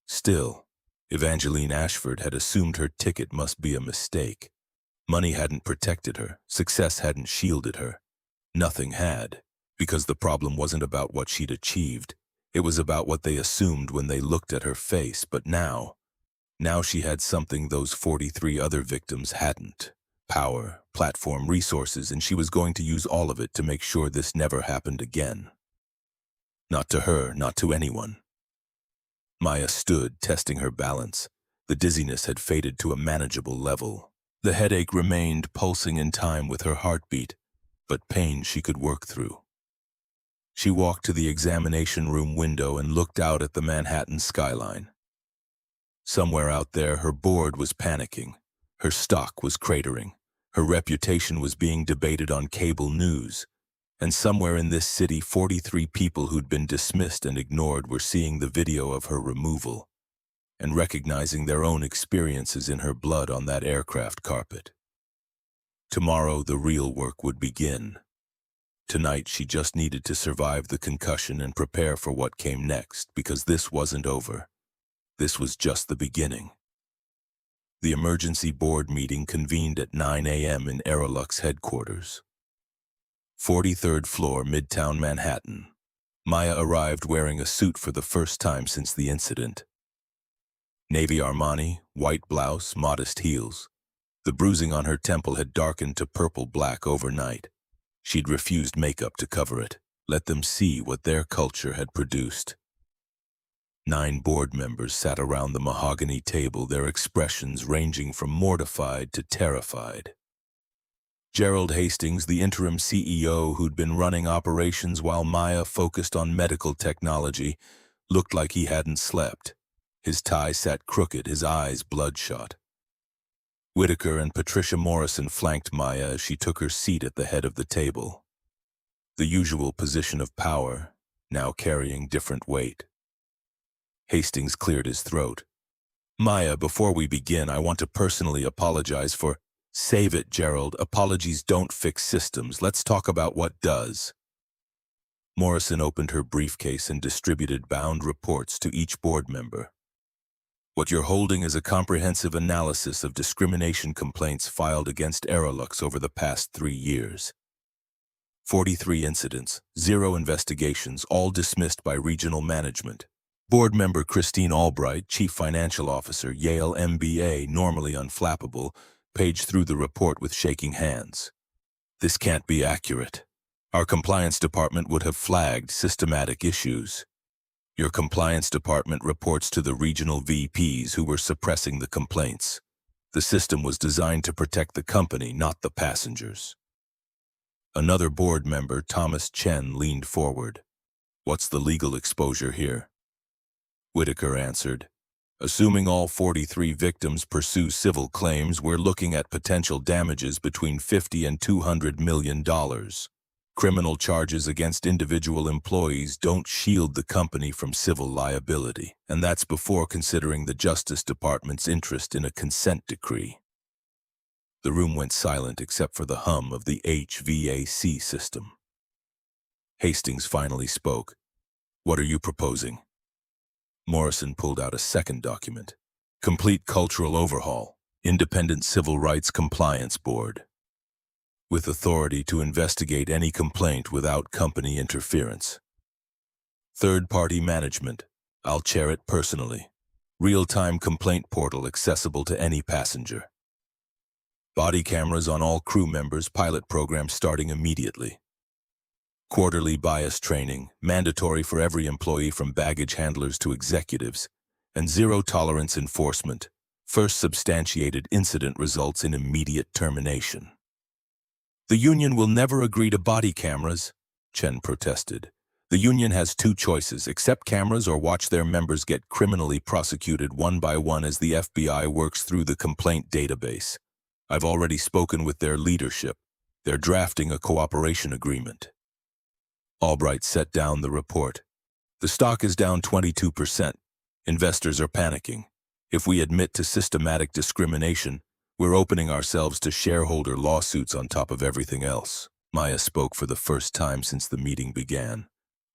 Still, Evangeline Ashford had assumed her ticket must be a mistake. Money hadn't protected her, success hadn't shielded her. Nothing had, because the problem wasn't about what she'd achieved. It was about what they assumed when they looked at her face. But now she had something those 43 other victims hadn't. Power, platform, resources, and she was going to use all of it to make sure this never happened again. Not to her, not to anyone. Maya stood, testing her balance. The dizziness had faded to a manageable level. The headache remained, pulsing in time with her heartbeat, but pain she could work through. She walked to the examination room window and looked out at the Manhattan skyline. Somewhere out there, her board was panicking. Her stock was cratering. Her reputation was being debated on cable news, and somewhere in this city, 43 people who'd been dismissed and ignored were seeing the video of her removal and recognizing their own experiences in her blood on that aircraft carpet. Tomorrow, the real work would begin. Tonight, she just needed to survive the concussion and prepare for what came next, because this wasn't over. This was just the beginning. The emergency board meeting convened at 9 a.m. in Aerolux headquarters. 43rd floor, Midtown Manhattan. Maya arrived wearing a suit for the first time since the incident. Navy Armani, white blouse, modest heels. The bruising on her temple had darkened to purple-black overnight. She'd refused makeup to cover it. Let them see what their culture had produced. 9 board members sat around the mahogany table, their expressions ranging from mortified to terrified. Gerald Hastings, the interim CEO who'd been running operations while Maya focused on medical technology, looked like he hadn't slept. His tie sat crooked, his eyes bloodshot. Whitaker and Patricia Morrison flanked Maya as she took her seat at the head of the table. The usual position of power, now carrying different weight. Hastings cleared his throat. Maya, before we begin, I want to personally apologize for— Save it, Gerald. Apologies don't fix systems. Let's talk about what does. Morrison opened her briefcase and distributed bound reports to each board member. What you're holding is a comprehensive analysis of discrimination complaints filed against Aerolux over the past 3 years. 43 incidents, 0 investigations, all dismissed by regional management. Board member Christine Albright, Chief Financial Officer, Yale MBA, normally unflappable, paged through the report with shaking hands. This can't be accurate. Our compliance department would have flagged systematic issues. Your compliance department reports to the regional VPs who were suppressing the complaints. The system was designed to protect the company, not the passengers. Another board member, Thomas Chen, leaned forward. What's the legal exposure here? Whitaker answered. Assuming all 43 victims pursue civil claims, we're looking at potential damages between $50 and $200 million. Criminal charges against individual employees don't shield the company from civil liability, and that's before considering the Justice Department's interest in a consent decree. The room went silent except for the hum of the HVAC system. Hastings finally spoke. What are you proposing? Morrison pulled out a second document. Complete cultural overhaul. Independent Civil Rights Compliance Board. With authority to investigate any complaint without company interference. Third-party management. I'll chair it personally. Real-time complaint portal accessible to any passenger. Body cameras on all crew members, pilot program starting immediately. Quarterly bias training, mandatory for every employee from baggage handlers to executives, and zero-tolerance enforcement. First substantiated incident results in immediate termination. The union will never agree to body cameras, Chen protested. The union has 2 choices, accept cameras or watch their members get criminally prosecuted one by one as the FBI works through the complaint database. I've already spoken with their leadership. They're drafting a cooperation agreement. Albright set down the report. The stock is down 22%. Investors are panicking. If we admit to systematic discrimination, we're opening ourselves to shareholder lawsuits on top of everything else. Maya spoke for the first time since the meeting began,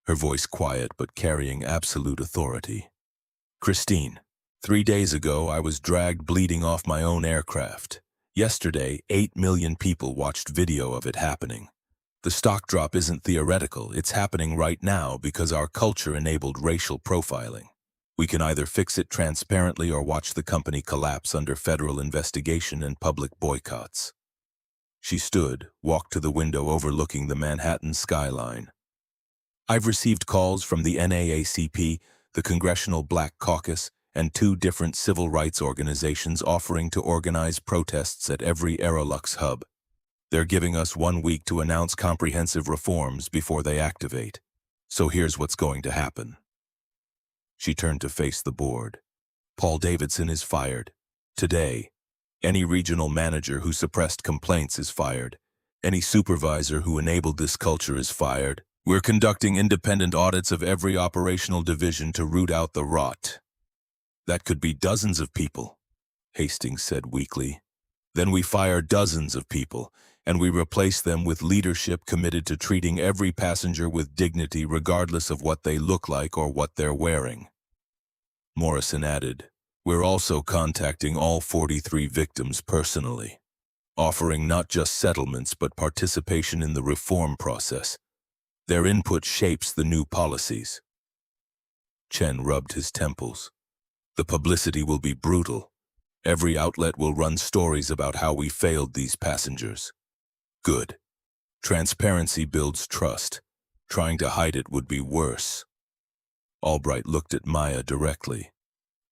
her voice quiet but carrying absolute authority. Christine, 3 days ago I was dragged bleeding off my own aircraft. Yesterday, 8 million people watched video of it happening. The stock drop isn't theoretical, it's happening right now because our culture enabled racial profiling. We can either fix it transparently or watch the company collapse under federal investigation and public boycotts. She stood, walked to the window overlooking the Manhattan skyline. I've received calls from the NAACP, the Congressional Black Caucus, and 2 different civil rights organizations offering to organize protests at every Aerolux hub. They're giving us 1 week to announce comprehensive reforms before they activate. So here's what's going to happen. She turned to face the board. Paul Davidson is fired. Today. Any regional manager who suppressed complaints is fired. Any supervisor who enabled this culture is fired. We're conducting independent audits of every operational division to root out the rot. That could be dozens of people, Hastings said weakly. Then we fire dozens of people, and we replace them with leadership committed to treating every passenger with dignity regardless of what they look like or what they're wearing. Morrison added, we're also contacting all 43 victims personally, offering not just settlements but participation in the reform process. Their input shapes the new policies. Chen rubbed his temples. The publicity will be brutal. Every outlet will run stories about how we failed these passengers. Good. Transparency builds trust. Trying to hide it would be worse. Albright looked at Maya directly.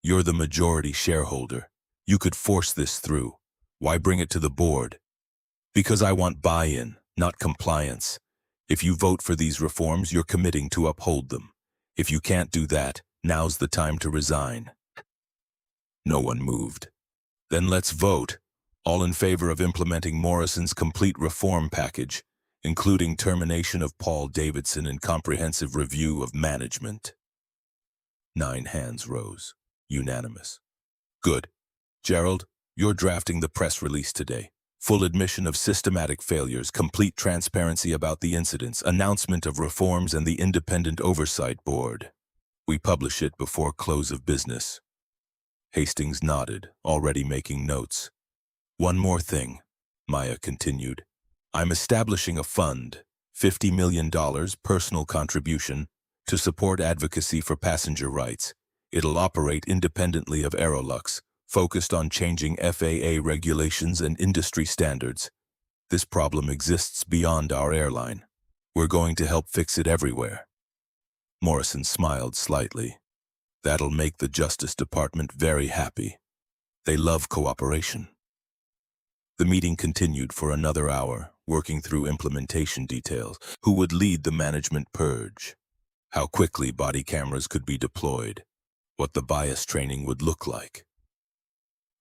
You're the majority shareholder. You could force this through. Why bring it to the board? Because I want buy-in, not compliance. If you vote for these reforms, you're committing to uphold them. If you can't do that, now's the time to resign. No one moved. Then let's vote. All in favor of implementing Morrison's complete reform package, including termination of Paul Davidson and comprehensive review of management. 9 hands rose. Unanimous. Good. Gerald, you're drafting the press release today. Full admission of systematic failures, complete transparency about the incidents, announcement of reforms, and the independent oversight board. We publish it before close of business. Hastings nodded, already making notes. One more thing, Maya continued. I'm establishing a fund, $50 million personal contribution, to support advocacy for passenger rights. It'll operate independently of Aerolux, focused on changing FAA regulations and industry standards. This problem exists beyond our airline. We're going to help fix it everywhere. Morrison smiled slightly. That'll make the Justice Department very happy. They love cooperation. The meeting continued for another hour, working through implementation details. Who would lead the management purge? How quickly body cameras could be deployed? What the bias training would look like?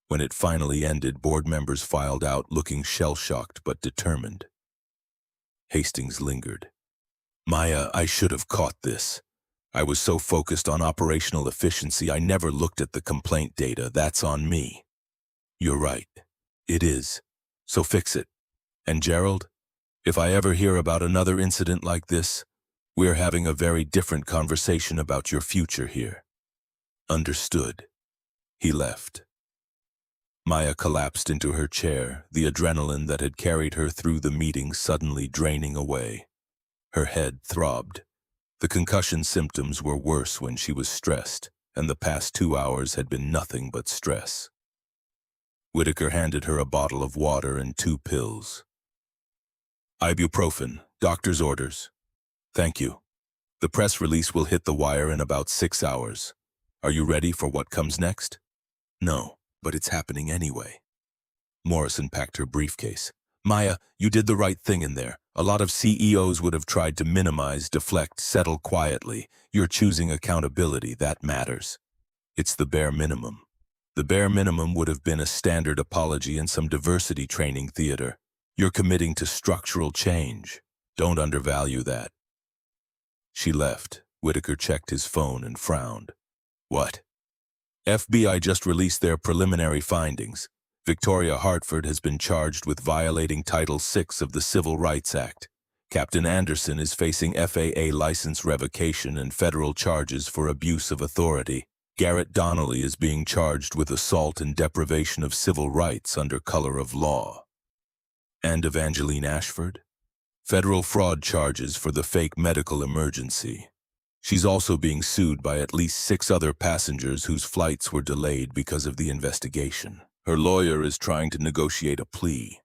When it finally ended, board members filed out looking shell-shocked but determined. Hastings lingered. Maya, I should have caught this. I was so focused on operational efficiency I never looked at the complaint data. That's on me. You're right. It is. So fix it. And Gerald, if I ever hear about another incident like this, we're having a very different conversation about your future here. Understood. He left. Maya collapsed into her chair, the adrenaline that had carried her through the meeting suddenly draining away. Her head throbbed. The concussion symptoms were worse when she was stressed, and the past 2 hours had been nothing but stress. Whitaker handed her a bottle of water and 2 pills. Ibuprofen, doctor's orders. Thank you. The press release will hit the wire in about 6 hours. Are you ready for what comes next? No, but it's happening anyway. Morrison packed her briefcase. Maya, you did the right thing in there. A lot of CEOs would have tried to minimize, deflect, settle quietly. You're choosing accountability. That matters. It's the bare minimum. The bare minimum would have been a standard apology and some diversity training theater. You're committing to structural change. Don't undervalue that. She left. Whitaker checked his phone and frowned. What? FBI just released their preliminary findings. Victoria Hartford has been charged with violating Title VI of the Civil Rights Act. Captain Anderson is facing FAA license revocation and federal charges for abuse of authority. Garrett Donnelly is being charged with assault and deprivation of civil rights under color of law. And Evangeline Ashford? Federal fraud charges for the fake medical emergency. She's also being sued by at least 6 other passengers whose flights were delayed because of the investigation. Her lawyer is trying to negotiate a plea.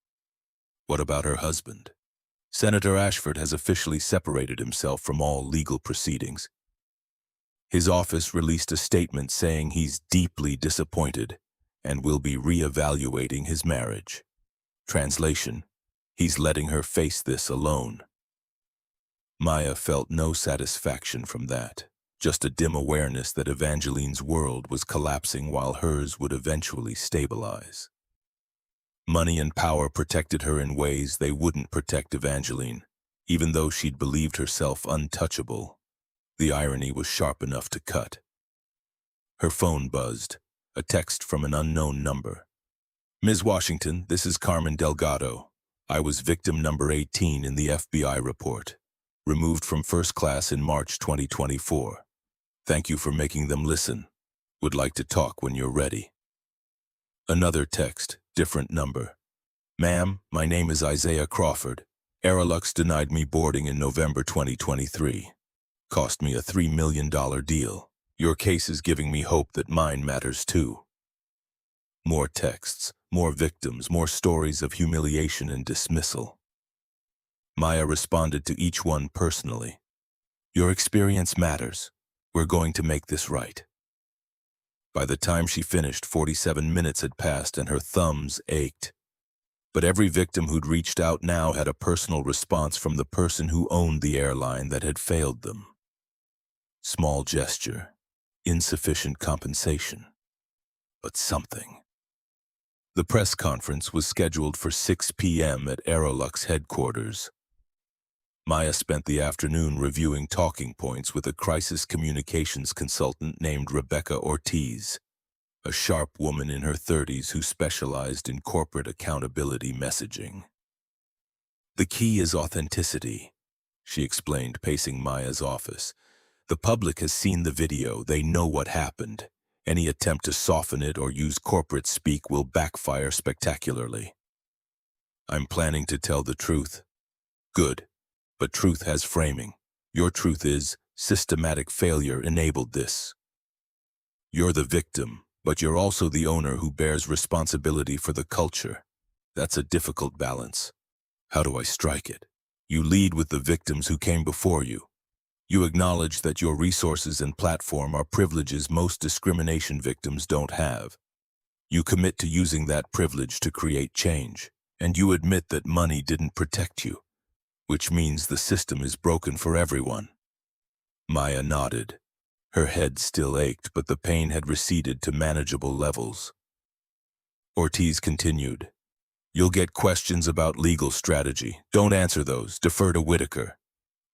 What about her husband? Senator Ashford has officially separated himself from all legal proceedings. His office released a statement saying he's deeply disappointed and will be re-evaluating his marriage. Translation: he's letting her face this alone. Maya felt no satisfaction from that, just a dim awareness that Evangeline's world was collapsing while hers would eventually stabilize. Money and power protected her in ways they wouldn't protect Evangeline, even though she'd believed herself untouchable. The irony was sharp enough to cut. Her phone buzzed, a text from an unknown number. "Ms. Washington, this is Carmen Delgado. I was victim number 18 in the FBI report. Removed from first class in March 2024. Thank you for making them listen. Would like to talk when you're ready." Another text, different number. "Ma'am, my name is Isaiah Crawford. Aerolux denied me boarding in November 2023. Cost me a $3 million deal. Your case is giving me hope that mine matters too." More texts, more victims, more stories of humiliation and dismissal. Maya responded to each one personally. "Your experience matters. We're going to make this right." By the time she finished, 47 minutes had passed and her thumbs ached. But every victim who'd reached out now had a personal response from the person who owned the airline that had failed them. Small gesture, insufficient compensation, but something. The press conference was scheduled for 6 p.m. at Aerolux headquarters. Maya spent the afternoon reviewing talking points with a crisis communications consultant named Rebecca Ortiz, a sharp woman in her 30s who specialized in corporate accountability messaging. "The key is authenticity," she explained, pacing Maya's office. "The public has seen the video. They know what happened. Any attempt to soften it or use corporate speak will backfire spectacularly." "I'm planning to tell the truth." "Good. But truth has framing. Your truth is, systematic failure enabled this. You're the victim, but you're also the owner who bears responsibility for the culture. That's a difficult balance. How do I strike it? You lead with the victims who came before you. You acknowledge that your resources and platform are privileges most discrimination victims don't have. You commit to using that privilege to create change, and you admit that money didn't protect you, which means the system is broken for everyone." Maya nodded. Her head still ached, but the pain had receded to manageable levels. Ortiz continued, "You'll get questions about legal strategy. Don't answer those. Defer to Whitaker.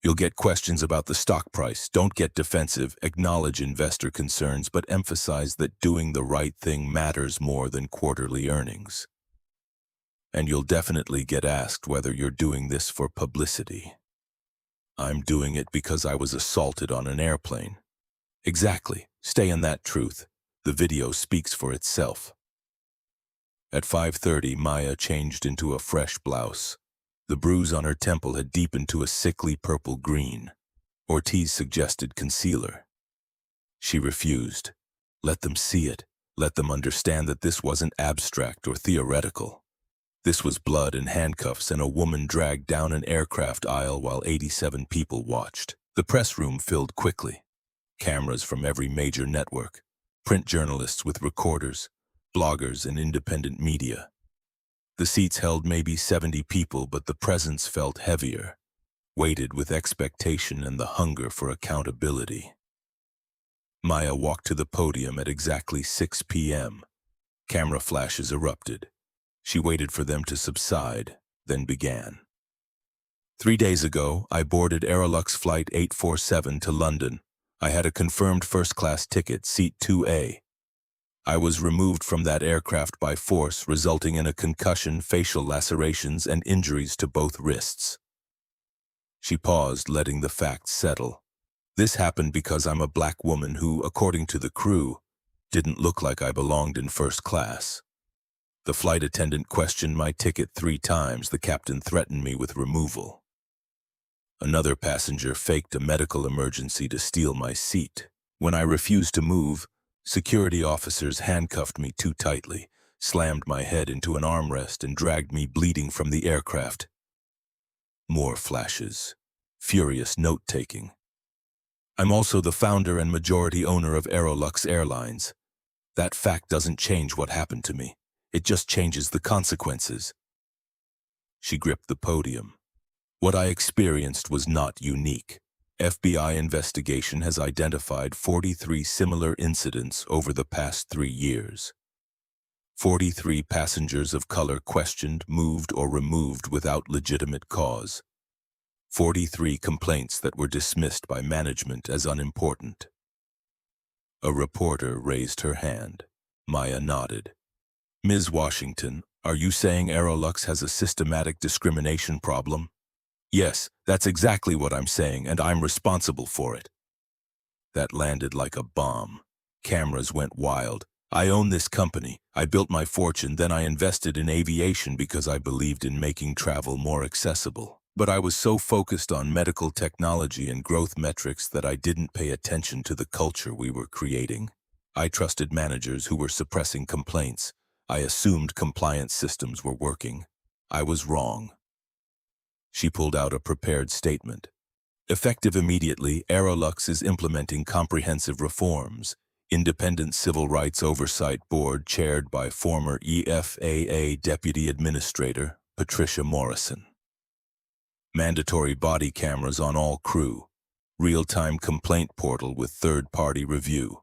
You'll get questions about the stock price. Don't get defensive. Acknowledge investor concerns, but emphasize that doing the right thing matters more than quarterly earnings. And you'll definitely get asked whether you're doing this for publicity." "I'm doing it because I was assaulted on an airplane." "Exactly. Stay in that truth. The video speaks for itself." At 5:30, Maya changed into a fresh blouse. The bruise on her temple had deepened to a sickly purple-green. Ortiz suggested concealer. She refused. Let them see it. Let them understand that this wasn't abstract or theoretical. This was blood and handcuffs and a woman dragged down an aircraft aisle while 87 people watched. The press room filled quickly. Cameras from every major network, print journalists with recorders, bloggers and independent media. The seats held maybe 70 people, but the presence felt heavier, weighted with expectation and the hunger for accountability. Maya walked to the podium at exactly 6 p.m. Camera flashes erupted. She waited for them to subside, then began. 3 days ago, I boarded Aerolux Flight 847 to London. I had a confirmed first-class ticket, seat 2A. I was removed from that aircraft by force, resulting in a concussion, facial lacerations, and injuries to both wrists. She paused, letting the facts settle. This happened because I'm a black woman who, according to the crew, didn't look like I belonged in first class. The flight attendant questioned my ticket 3 times. The captain threatened me with removal. Another passenger faked a medical emergency to steal my seat. When I refused to move, security officers handcuffed me too tightly, slammed my head into an armrest, and dragged me bleeding from the aircraft. More flashes. Furious note-taking. I'm also the founder and majority owner of Aerolux Airlines. That fact doesn't change what happened to me. It just changes the consequences. She gripped the podium. What I experienced was not unique. FBI investigation has identified 43 similar incidents over the past 3 years. 43 passengers of color questioned, moved, or removed without legitimate cause. 43 complaints that were dismissed by management as unimportant. A reporter raised her hand. Maya nodded. Ms. Washington, are you saying Aerolux has a systematic discrimination problem? Yes, that's exactly what I'm saying, and I'm responsible for it. That landed like a bomb. Cameras went wild. I own this company. I built my fortune, then I invested in aviation because I believed in making travel more accessible. But I was so focused on medical technology and growth metrics that I didn't pay attention to the culture we were creating. I trusted managers who were suppressing complaints. I assumed compliance systems were working. I was wrong. She pulled out a prepared statement. Effective immediately, Aerolux is implementing comprehensive reforms. Independent Civil Rights Oversight Board chaired by former EFAA Deputy Administrator Patricia Morrison. Mandatory body cameras on all crew. Real-time complaint portal with third-party review.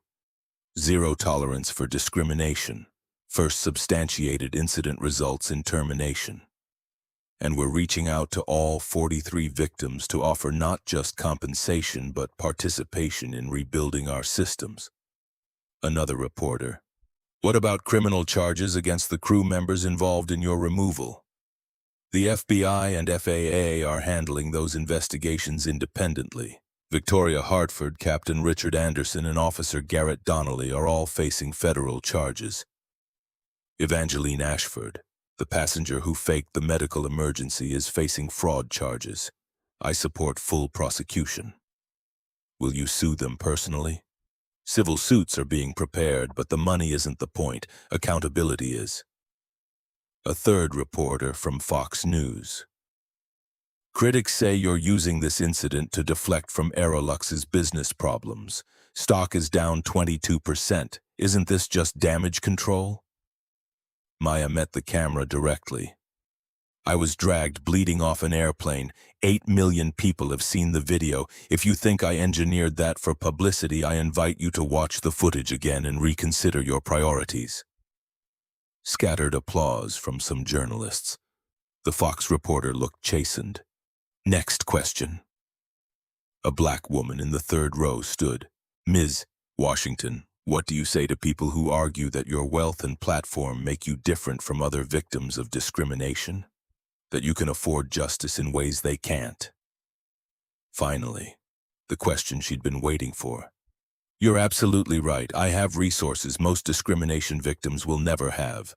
Zero tolerance for discrimination. First substantiated incident results in termination. And we're reaching out to all 43 victims to offer not just compensation but participation in rebuilding our systems. Another reporter. What about criminal charges against the crew members involved in your removal? The FBI and FAA are handling those investigations independently. Victoria Hartford, Captain Richard Anderson, and Officer Garrett Donnelly are all facing federal charges. Evangeline Ashford, the passenger who faked the medical emergency, is facing fraud charges. I support full prosecution. Will you sue them personally? Civil suits are being prepared, but the money isn't the point. Accountability is. A third reporter from Fox News. Critics say you're using this incident to deflect from Aerolux's business problems. Stock is down 22%. Isn't this just damage control? Maya met the camera directly. I was dragged bleeding off an airplane. 8 million people have seen the video. If you think I engineered that for publicity, I invite you to watch the footage again and reconsider your priorities. Scattered applause from some journalists. The Fox reporter looked chastened. Next question. A black woman in the third row stood. Ms. Washington, what do you say to people who argue that your wealth and platform make you different from other victims of discrimination? That you can afford justice in ways they can't? Finally, the question she'd been waiting for. You're absolutely right. I have resources most discrimination victims will never have.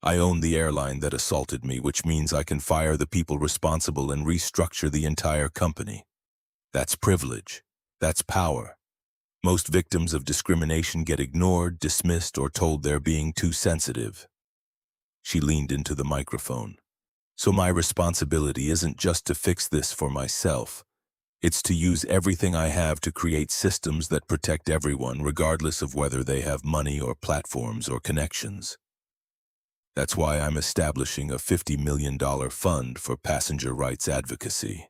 I own the airline that assaulted me, which means I can fire the people responsible and restructure the entire company. That's privilege. That's power. Most victims of discrimination get ignored, dismissed, or told they're being too sensitive. She leaned into the microphone. So my responsibility isn't just to fix this for myself. It's to use everything I have to create systems that protect everyone, regardless of whether they have money or platforms or connections. That's why I'm establishing a $50 million fund for passenger rights advocacy.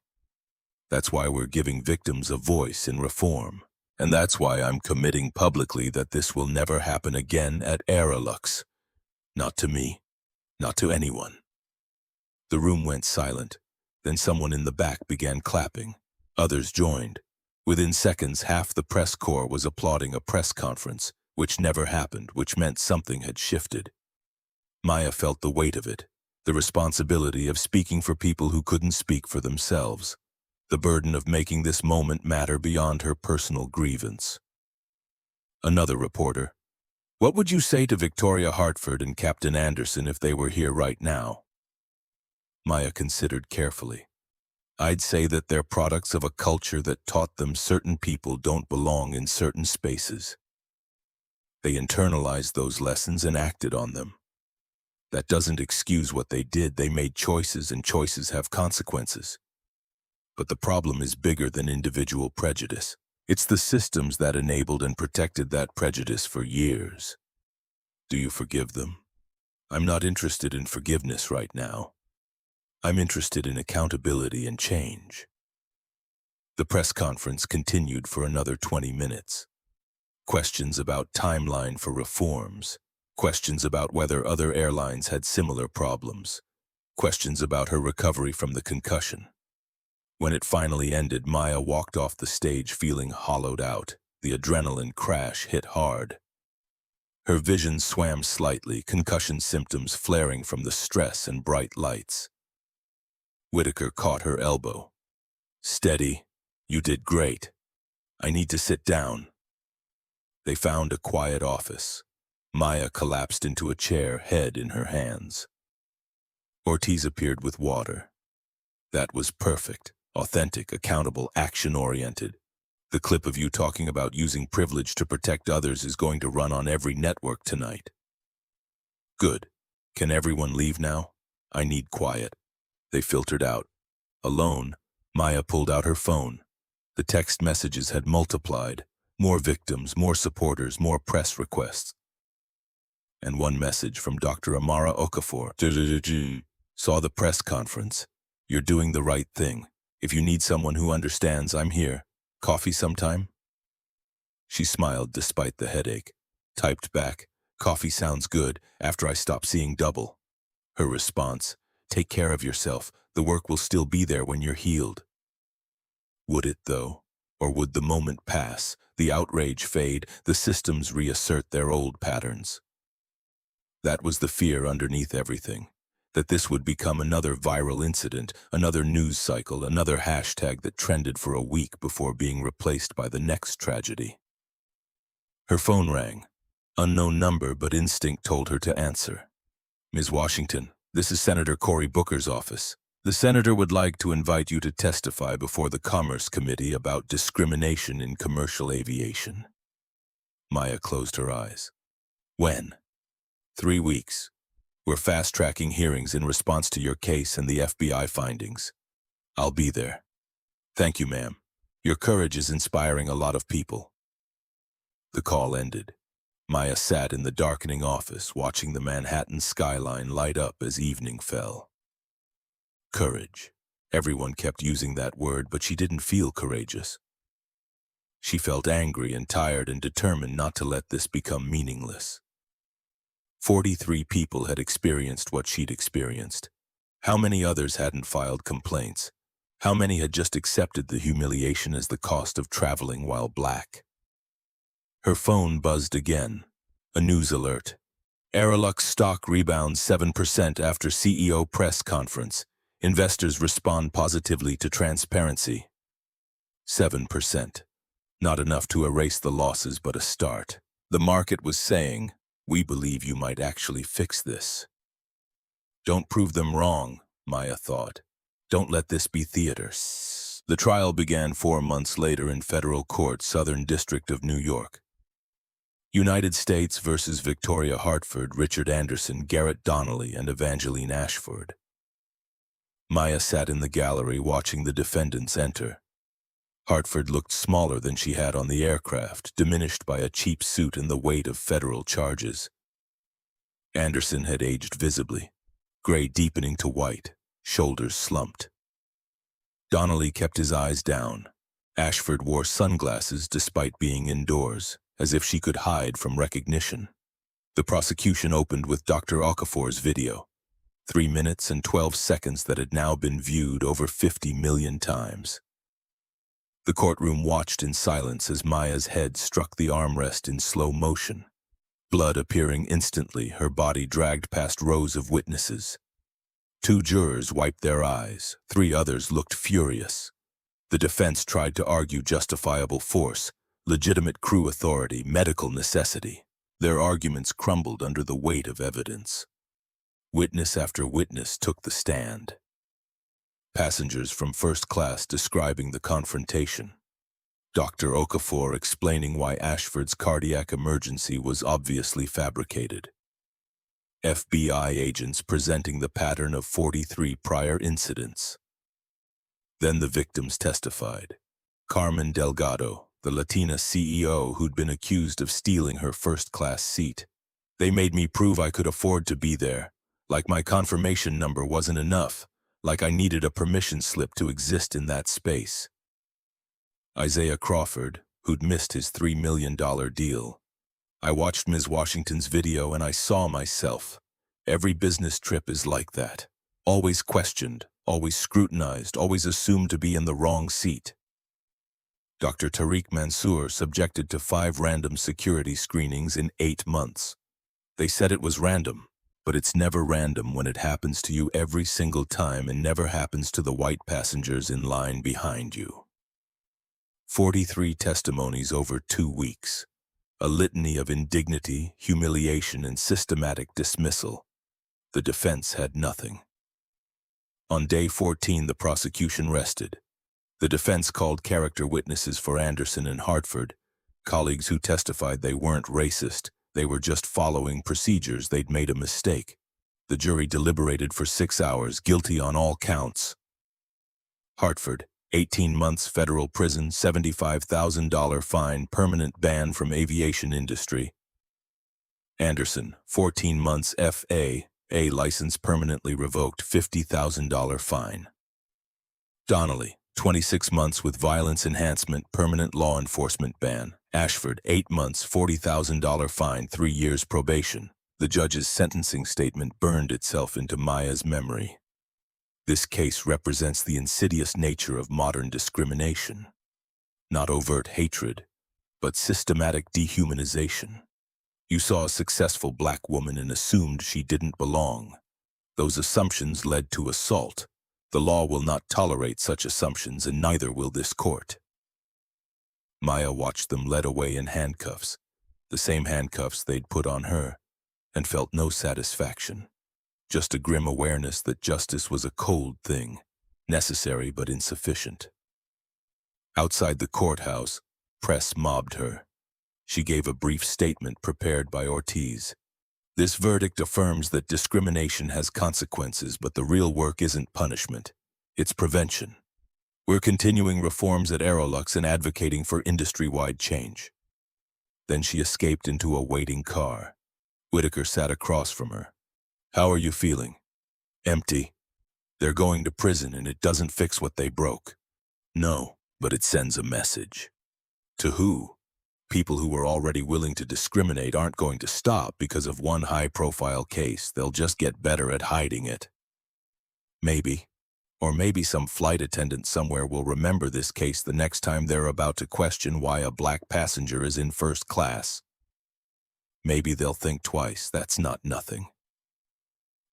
That's why we're giving victims a voice in reform. And that's why I'm committing publicly that this will never happen again at Aerolux. Not to me. Not to anyone. The room went silent. Then someone in the back began clapping. Others joined. Within seconds, half the press corps was applauding a press conference, which never happened, which meant something had shifted. Maya felt the weight of it, the responsibility of speaking for people who couldn't speak for themselves, the burden of making this moment matter beyond her personal grievance. Another reporter. What would you say to Victoria Hartford and Captain Anderson if they were here right now? Maya considered carefully. I'd say that they're products of a culture that taught them certain people don't belong in certain spaces. They internalized those lessons and acted on them. That doesn't excuse what they did. They made choices, and choices have consequences. But the problem is bigger than individual prejudice. It's the systems that enabled and protected that prejudice for years. Do you forgive them? I'm not interested in forgiveness right now. I'm interested in accountability and change. The press conference continued for another 20 minutes. Questions about timeline for reforms. Questions about whether other airlines had similar problems. Questions about her recovery from the concussion. When it finally ended, Maya walked off the stage feeling hollowed out. The adrenaline crash hit hard. Her vision swam slightly, concussion symptoms flaring from the stress and bright lights. Whitaker caught her elbow. "Steady. You did great. I need to sit down." They found a quiet office. Maya collapsed into a chair, head in her hands. Ortiz appeared with water. That was perfect, authentic, accountable, action-oriented. The clip of you talking about using privilege to protect others is going to run on every network tonight. Good. Can everyone leave now? I need quiet. They filtered out. Alone, Maya pulled out her phone. The text messages had multiplied. More victims, more supporters, more press requests. And one message from Dr. Amara Okafor. Saw the press conference. You're doing the right thing. If you need someone who understands, I'm here. Coffee sometime? She smiled despite the headache. Typed back, "Coffee sounds good after I stop seeing double." Her response, "Take care of yourself. The work will still be there when you're healed." Would it, though? Or would the moment pass, the outrage fade, the systems reassert their old patterns? That was the fear underneath everything. That this would become another viral incident, another news cycle, another hashtag that trended for a week before being replaced by the next tragedy. Her phone rang. Unknown number, but instinct told her to answer. "Ms. Washington, this is Senator Cory Booker's office. The senator would like to invite you to testify before the Commerce Committee about discrimination in commercial aviation." Maya closed her eyes. "When?" 3 weeks. We're fast-tracking hearings in response to your case and the FBI findings. I'll be there. Thank you, ma'am. Your courage is inspiring a lot of people." The call ended. Maya sat in the darkening office, watching the Manhattan skyline light up as evening fell. Courage. Everyone kept using that word, but she didn't feel courageous. She felt angry and tired and determined not to let this become meaningless. 43 people had experienced what she'd experienced. How many others hadn't filed complaints? How many had just accepted the humiliation as the cost of traveling while black? Her phone buzzed again. A news alert. Aerolux stock rebounds 7% after CEO press conference. Investors respond positively to transparency. 7%. Not enough to erase the losses, but a start. The market was saying, "We believe you might actually fix this." Don't prove them wrong, Maya thought. Don't let this be theater. The trial began 4 months later in federal court, Southern District of New York. United States versus Victoria Hartford, Richard Anderson, Garrett Donnelly, and Evangeline Ashford. Maya sat in the gallery watching the defendants enter. Hartford looked smaller than she had on the aircraft, diminished by a cheap suit and the weight of federal charges. Anderson had aged visibly, gray deepening to white, shoulders slumped. Donnelly kept his eyes down. Ashford wore sunglasses despite being indoors, as if she could hide from recognition. The prosecution opened with Dr. Okafor's video, 3 minutes and 12 seconds that had now been viewed over 50 million times. The courtroom watched in silence as Maya's head struck the armrest in slow motion. Blood appearing instantly, her body dragged past rows of witnesses. 2 jurors wiped their eyes. 3 others looked furious. The defense tried to argue justifiable force, legitimate crew authority, medical necessity. Their arguments crumbled under the weight of evidence. Witness after witness took the stand. Passengers from first class describing the confrontation. Dr. Okafor explaining why Ashford's cardiac emergency was obviously fabricated. FBI agents presenting the pattern of 43 prior incidents. Then the victims testified. Carmen Delgado, the Latina CEO who'd been accused of stealing her first-class seat. "They made me prove I could afford to be there. Like my confirmation number wasn't enough. Like I needed a permission slip to exist in that space." Isaiah Crawford, who'd missed his $3 million deal. I watched Ms. Washington's video and I saw myself. Every business trip is like that. Always questioned, always scrutinized, always assumed to be in the wrong seat. Dr. Tariq Mansour subjected to 5 random security screenings in 8 months. They said it was random, but it's never random when it happens to you every single time and never happens to the white passengers in line behind you. 43 testimonies over 2 weeks. A litany of indignity, humiliation, and systematic dismissal. The defense had nothing. On day 14, the prosecution rested. The defense called character witnesses for Anderson and Hartford, colleagues who testified they weren't racist, they were just following procedures, they'd made a mistake. The jury deliberated for 6 hours, guilty on all counts. Hartford, 18 months federal prison, $75,000 fine, permanent ban from aviation industry. Anderson, 14 months FAA license permanently revoked, $50,000 fine. Donnelly, 26 months with violence enhancement, permanent law enforcement ban. Ashford, 8 months, $40,000 fine, 3 years probation. The judge's sentencing statement burned itself into Maya's memory. This case represents the insidious nature of modern discrimination. Not overt hatred, but systematic dehumanization. You saw a successful black woman and assumed she didn't belong. Those assumptions led to assault. The law will not tolerate such assumptions, and neither will this court. Maya watched them led away in handcuffs, the same handcuffs they'd put on her, and felt no satisfaction. Just a grim awareness that justice was a cold thing, necessary but insufficient. Outside the courthouse, press mobbed her. She gave a brief statement prepared by Ortiz. This verdict affirms that discrimination has consequences, but the real work isn't punishment. It's prevention. We're continuing reforms at Aerolux and advocating for industry-wide change. Then she escaped into a waiting car. Whitaker sat across from her. How are you feeling? Empty. They're going to prison and it doesn't fix what they broke. No, but it sends a message. To who? People who were already willing to discriminate aren't going to stop because of one high-profile case. They'll just get better at hiding it. Maybe. Or maybe some flight attendant somewhere will remember this case the next time they're about to question why a black passenger is in first class. Maybe they'll think twice. That's not nothing.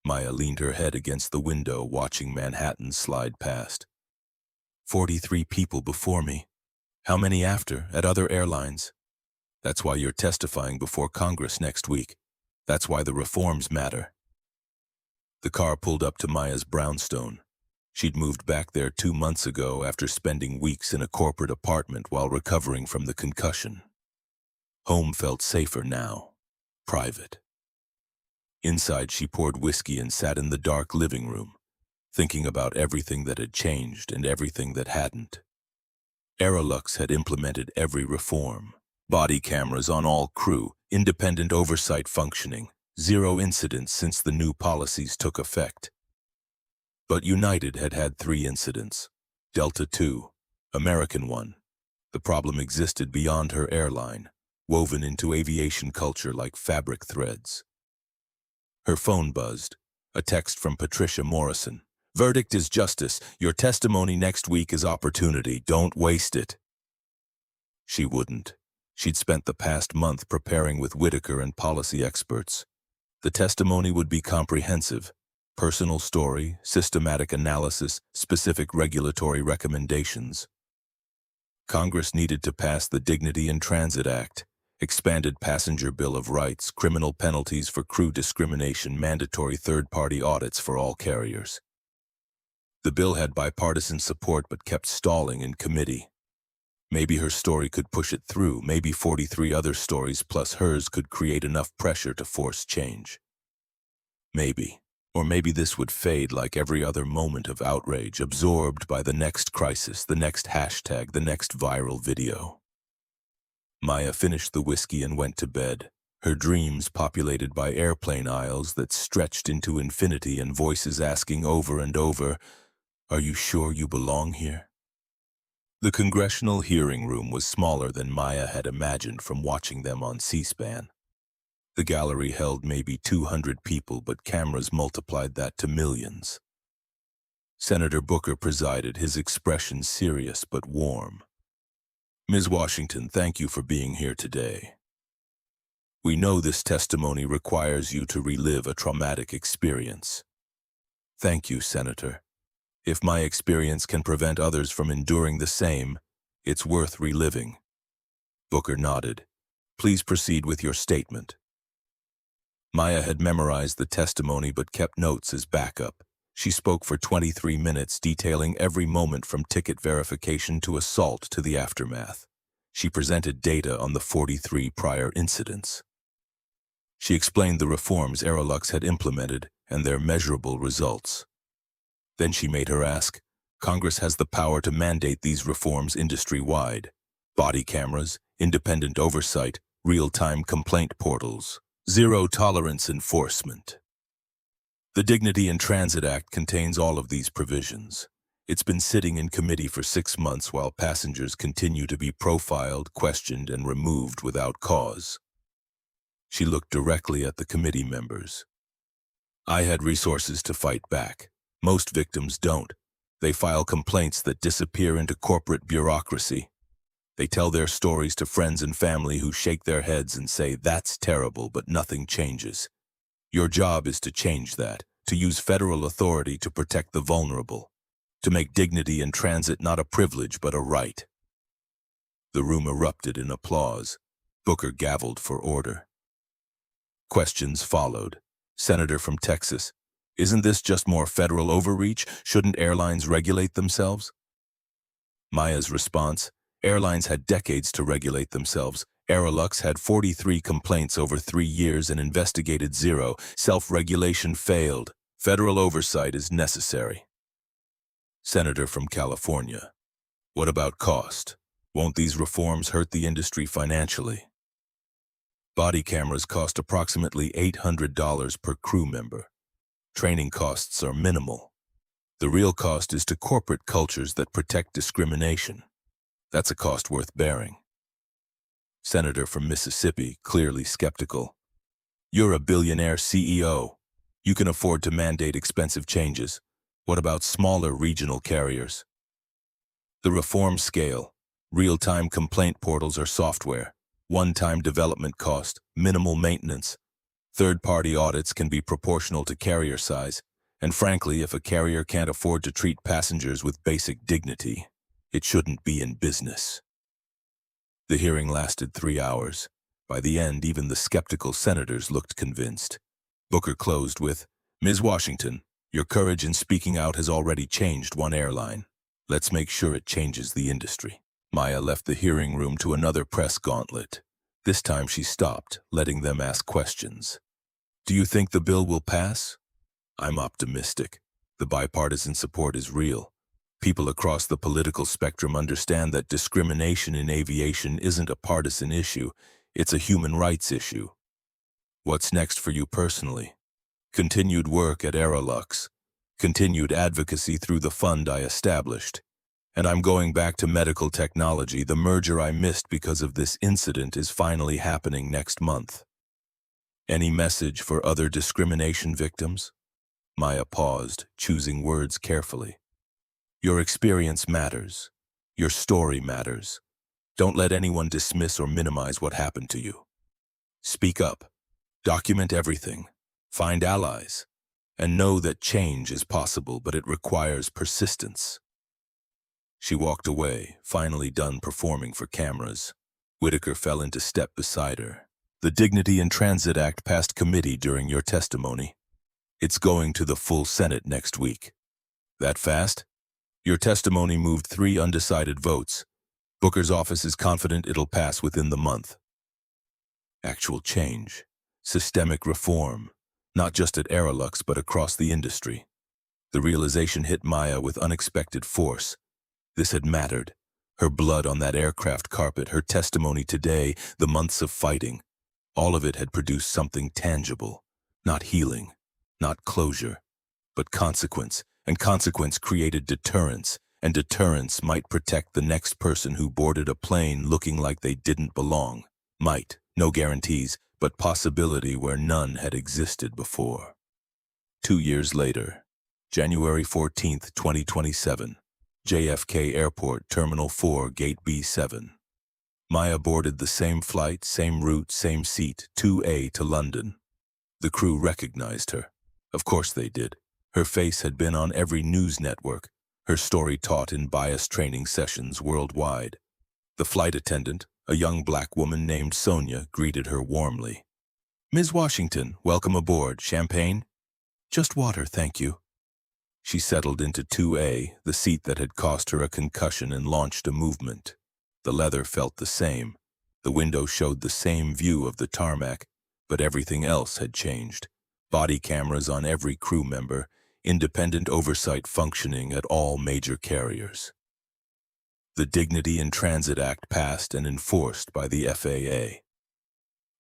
Maya leaned her head against the window, watching Manhattan slide past. 43 people before me. How many after, at other airlines? That's why you're testifying before Congress next week. That's why the reforms matter. The car pulled up to Maya's brownstone. She'd moved back there 2 months ago after spending weeks in a corporate apartment while recovering from the concussion. Home felt safer now. Private. Inside, she poured whiskey and sat in the dark living room, thinking about everything that had changed and everything that hadn't. Aerolux had implemented every reform. Body cameras on all crew, independent oversight functioning, 0 incidents since the new policies took effect. But United had had 3 incidents. Delta 2, American 1. The problem existed beyond her airline, woven into aviation culture like fabric threads. Her phone buzzed. A text from Patricia Morrison. Verdict is justice. Your testimony next week is opportunity. Don't waste it. She wouldn't. She'd spent the past month preparing with Whitaker and policy experts. The testimony would be comprehensive. Personal story, systematic analysis, specific regulatory recommendations. Congress needed to pass the Dignity in Transit Act, expanded Passenger Bill of Rights, criminal penalties for crew discrimination, mandatory third-party audits for all carriers. The bill had bipartisan support but kept stalling in committee. Maybe her story could push it through. Maybe 43 other stories plus hers could create enough pressure to force change. Maybe. Or maybe this would fade like every other moment of outrage, absorbed by the next crisis, the next hashtag, the next viral video. Maya finished the whiskey and went to bed, her dreams populated by airplane aisles that stretched into infinity and voices asking over and over, "Are you sure you belong here?" The congressional hearing room was smaller than Maya had imagined from watching them on C-SPAN. The gallery held maybe 200 people, but cameras multiplied that to millions. Senator Booker presided, his expression serious but warm. Ms. Washington, thank you for being here today. We know this testimony requires you to relive a traumatic experience. Thank you, Senator. If my experience can prevent others from enduring the same, it's worth reliving. Booker nodded. Please proceed with your statement. Maya had memorized the testimony but kept notes as backup. She spoke for 23 minutes, detailing every moment from ticket verification to assault to the aftermath. She presented data on the 43 prior incidents. She explained the reforms Aerolux had implemented and their measurable results. Then she made her ask, Congress has the power to mandate these reforms industry-wide. Body cameras, independent oversight, real-time complaint portals, zero-tolerance enforcement. The Dignity in Transit Act contains all of these provisions. It's been sitting in committee for 6 months while passengers continue to be profiled, questioned, and removed without cause. She looked directly at the committee members. I had resources to fight back. Most victims don't. They file complaints that disappear into corporate bureaucracy. They tell their stories to friends and family who shake their heads and say, that's terrible, but nothing changes. Your job is to change that, to use federal authority to protect the vulnerable, to make dignity in transit not a privilege but a right. The room erupted in applause. Booker gavelled for order. Questions followed. Senator from Texas, isn't this just more federal overreach? Shouldn't airlines regulate themselves? Maya's response, airlines had decades to regulate themselves. Aerolux had 43 complaints over 3 years and investigated 0. Self-regulation failed. Federal oversight is necessary. Senator from California, what about cost? Won't these reforms hurt the industry financially? Body cameras cost approximately $800 per crew member. Training costs are minimal. The real cost is to corporate cultures that protect discrimination. That's a cost worth bearing. Senator from Mississippi, clearly skeptical. You're a billionaire CEO. You can afford to mandate expensive changes. What about smaller regional carriers? The reform scale. Real-time complaint portals are software. One-time development cost, minimal maintenance. Third-party audits can be proportional to carrier size. And frankly, if a carrier can't afford to treat passengers with basic dignity, it shouldn't be in business. The hearing lasted 3 hours. By the end, even the skeptical senators looked convinced. Booker closed with, Ms. Washington, your courage in speaking out has already changed one airline. Let's make sure it changes the industry. Maya left the hearing room to another press gauntlet. This time she stopped, letting them ask questions. Do you think the bill will pass? I'm optimistic. The bipartisan support is real. People across the political spectrum understand that discrimination in aviation isn't a partisan issue, it's a human rights issue. What's next for you personally? Continued work at Aerolux, continued advocacy through the fund I established. And I'm going back to medical technology. The merger I missed because of this incident is finally happening next month. Any message for other discrimination victims? Maya paused, choosing words carefully. Your experience matters. Your story matters. Don't let anyone dismiss or minimize what happened to you. Speak up. Document everything. Find allies. And know that change is possible, but it requires persistence. She walked away, finally done performing for cameras. Whitaker fell into step beside her. The Dignity in Transit Act passed committee during your testimony. It's going to the full Senate next week. That fast? Your testimony moved 3 undecided votes. Booker's office is confident it'll pass within the month. Actual change. Systemic reform. Not just at Aerolux, but across the industry. The realization hit Maya with unexpected force. This had mattered. Her blood on that aircraft carpet, her testimony today, the months of fighting. All of it had produced something tangible. Not healing, not closure, but consequence. And consequence created deterrence. And deterrence might protect the next person who boarded a plane looking like they didn't belong. Might, no guarantees, but possibility where none had existed before. 2 years later, January 14th, 2027, JFK Airport, Terminal 4, Gate B7. Maya boarded the same flight, same route, same seat, 2A to London. The crew recognized her. Of course they did. Her face had been on every news network, her story taught in bias training sessions worldwide. The flight attendant, a young black woman named Sonia, greeted her warmly. "Ms. Washington, welcome aboard. Champagne?" "Just water, thank you." She settled into 2A, the seat that had cost her a concussion and launched a movement. The leather felt the same. The window showed the same view of the tarmac, but everything else had changed. Body cameras on every crew member, independent oversight functioning at all major carriers. The Dignity in Transit Act passed and enforced by the FAA.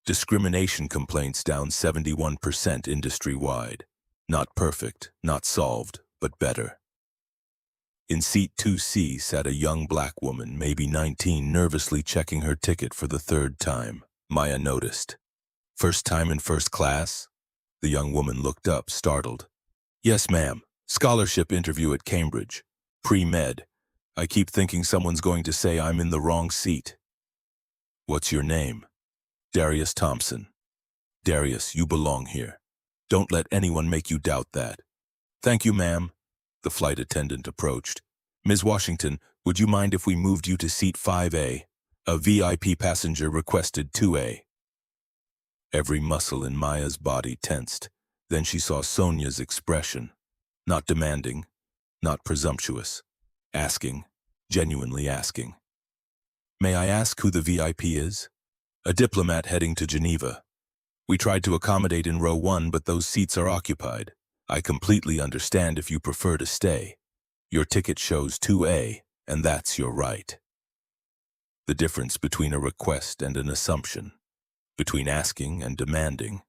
Discrimination complaints down 71% industry-wide. Not perfect, not solved, but better. In seat 2C sat a young black woman, maybe 19, nervously checking her ticket for the third time. Maya noticed. "First time in first class?" The young woman looked up, startled. "Yes, ma'am. Scholarship interview at Cambridge. Pre-med. I keep thinking someone's going to say I'm in the wrong seat." "What's your name?" "Darius Thompson." "Darius, you belong here. Don't let anyone make you doubt that." "Thank you, ma'am." The flight attendant approached. "Ms. Washington, would you mind if we moved you to seat 5A? A VIP passenger requested 2A. Every muscle in Maya's body tensed. Then she saw Sonia's expression. Not demanding, not presumptuous. Asking, genuinely asking. "May I ask who the VIP is?" "A diplomat heading to Geneva. We tried to accommodate in row 1, but those seats are occupied. I completely understand if you prefer to stay. Your ticket shows 2A, and that's your right." The difference between a request and an assumption, between asking and demanding,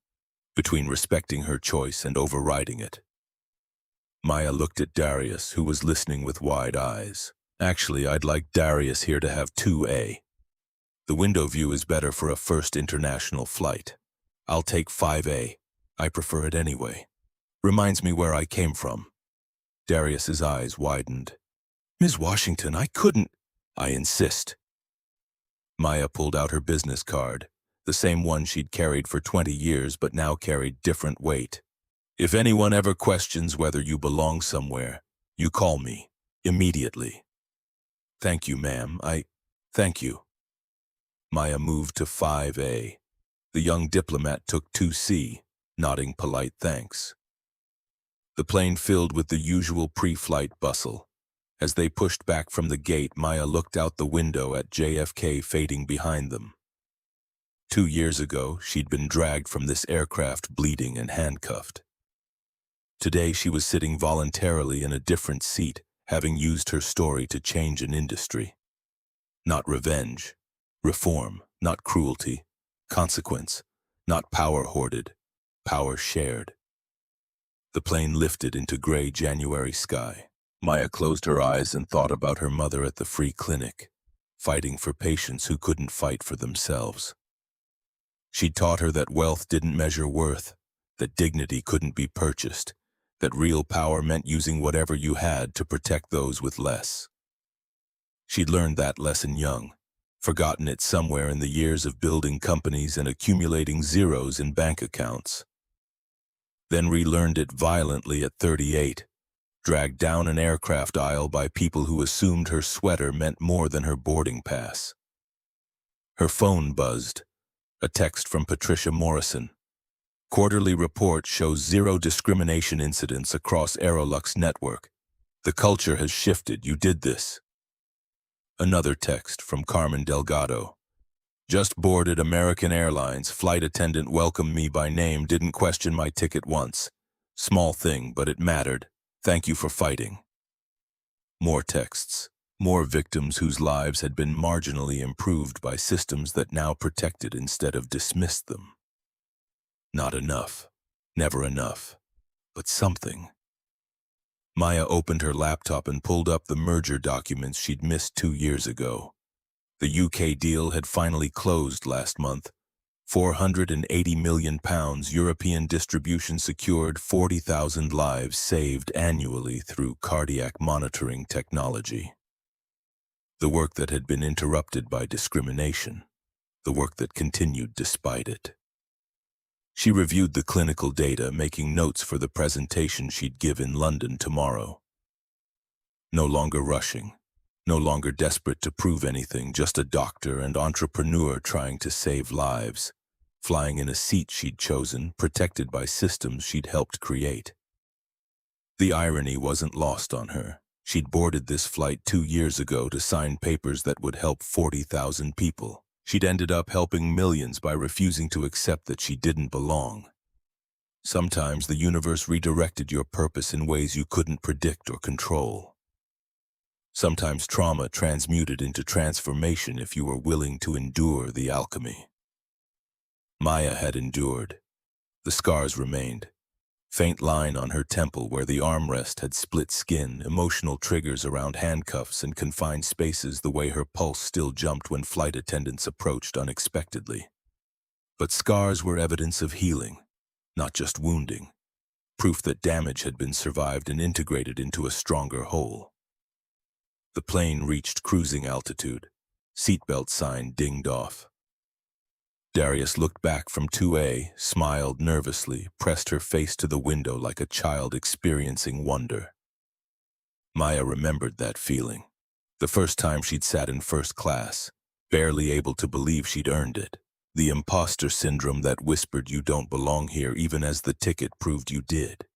between respecting her choice and overriding it. Maya looked at Darius, who was listening with wide eyes. "Actually, I'd like Darius here to have 2A. The window view is better for a first international flight. I'll take 5A. I prefer it anyway. Reminds me where I came from." Darius's eyes widened. "Ms. Washington, I couldn't." "I insist." Maya pulled out her business card, the same one she'd carried for 20 years but now carried different weight. "If anyone ever questions whether you belong somewhere, you call me, immediately." "Thank you, ma'am. Thank you." Maya moved to 5A. The young diplomat took 2C, nodding polite thanks. The plane filled with the usual pre-flight bustle. As they pushed back from the gate, Maya looked out the window at JFK fading behind them. 2 years ago, she'd been dragged from this aircraft bleeding and handcuffed. Today, she was sitting voluntarily in a different seat, having used her story to change an industry. Not revenge, reform, not cruelty, consequence, not power hoarded, power shared. The plane lifted into gray January sky. Maya closed her eyes and thought about her mother at the free clinic, fighting for patients who couldn't fight for themselves. She'd taught her that wealth didn't measure worth, that dignity couldn't be purchased, that real power meant using whatever you had to protect those with less. She'd learned that lesson young, forgotten it somewhere in the years of building companies and accumulating zeros in bank accounts. Then relearned it violently at 38, dragged down an aircraft aisle by people who assumed her sweater meant more than her boarding pass. Her phone buzzed, a text from Patricia Morrison. "Quarterly report shows 0 discrimination incidents across Aerolux network. The culture has shifted, you did this." Another text from Carmen Delgado. "Just boarded American Airlines, flight attendant welcomed me by name, didn't question my ticket once. Small thing, but it mattered. Thank you for fighting." More texts, more victims whose lives had been marginally improved by systems that now protected instead of dismissed them. Not enough, never enough, but something. Maya opened her laptop and pulled up the merger documents she'd missed 2 years ago. The UK deal had finally closed last month. £480 million European distribution secured 40,000 lives saved annually through cardiac monitoring technology. The work that had been interrupted by discrimination, the work that continued despite it. She reviewed the clinical data, making notes for the presentation she'd give in London tomorrow. No longer rushing, no longer desperate to prove anything, just a doctor and entrepreneur trying to save lives, flying in a seat she'd chosen, protected by systems she'd helped create. The irony wasn't lost on her. She'd boarded this flight 2 years ago to sign papers that would help 40,000 people. She'd ended up helping millions by refusing to accept that she didn't belong. Sometimes the universe redirected your purpose in ways you couldn't predict or control. Sometimes trauma transmuted into transformation if you were willing to endure the alchemy. Maya had endured. The scars remained. Faint line on her temple where the armrest had split skin, emotional triggers around handcuffs and confined spaces, the way her pulse still jumped when flight attendants approached unexpectedly. But scars were evidence of healing, not just wounding. Proof that damage had been survived and integrated into a stronger whole. The plane reached cruising altitude. Seatbelt sign dinged off. Darius looked back from 2A, smiled nervously, pressed her face to the window like a child experiencing wonder. Maya remembered that feeling. The first time she'd sat in first class, barely able to believe she'd earned it. The imposter syndrome that whispered you don't belong here even as the ticket proved you did.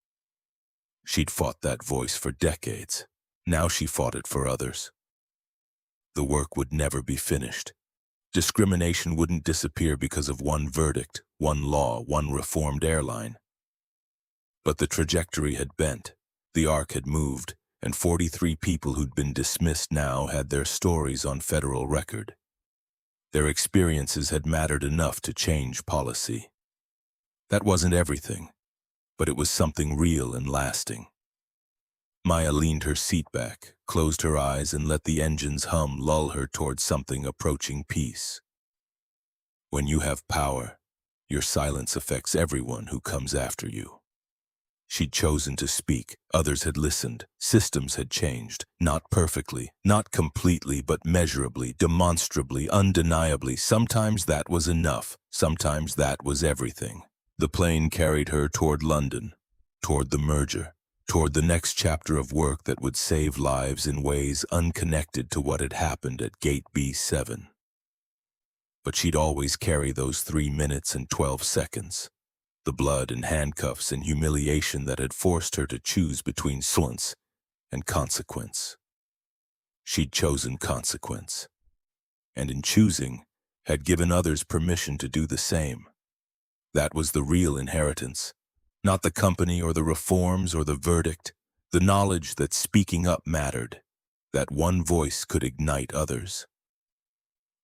She'd fought that voice for decades. Now she fought it for others. The work would never be finished. Discrimination wouldn't disappear because of one verdict, one law, one reformed airline. But the trajectory had bent, the arc had moved, and 43 people who'd been dismissed now had their stories on federal record. Their experiences had mattered enough to change policy. That wasn't everything, but it was something real and lasting. Maya leaned her seat back, closed her eyes, and let the engine's hum lull her towards something approaching peace. When you have power, your silence affects everyone who comes after you. She'd chosen to speak, others had listened, systems had changed, not perfectly, not completely, but measurably, demonstrably, undeniably. Sometimes that was enough, sometimes that was everything. The plane carried her toward London, toward the merger, toward the next chapter of work that would save lives in ways unconnected to what had happened at Gate B7. But she'd always carry those 3 minutes and 12 seconds, the blood and handcuffs and humiliation that had forced her to choose between silence and consequence. She'd chosen consequence, and in choosing, had given others permission to do the same. That was the real inheritance. Not the company or the reforms or the verdict, the knowledge that speaking up mattered, that one voice could ignite others.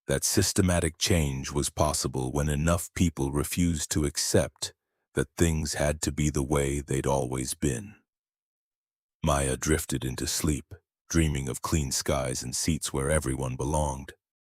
That systematic change was possible when enough people refused to accept that things had to be the way they'd always been. Maya drifted into sleep, dreaming of clean skies and seats where everyone belonged.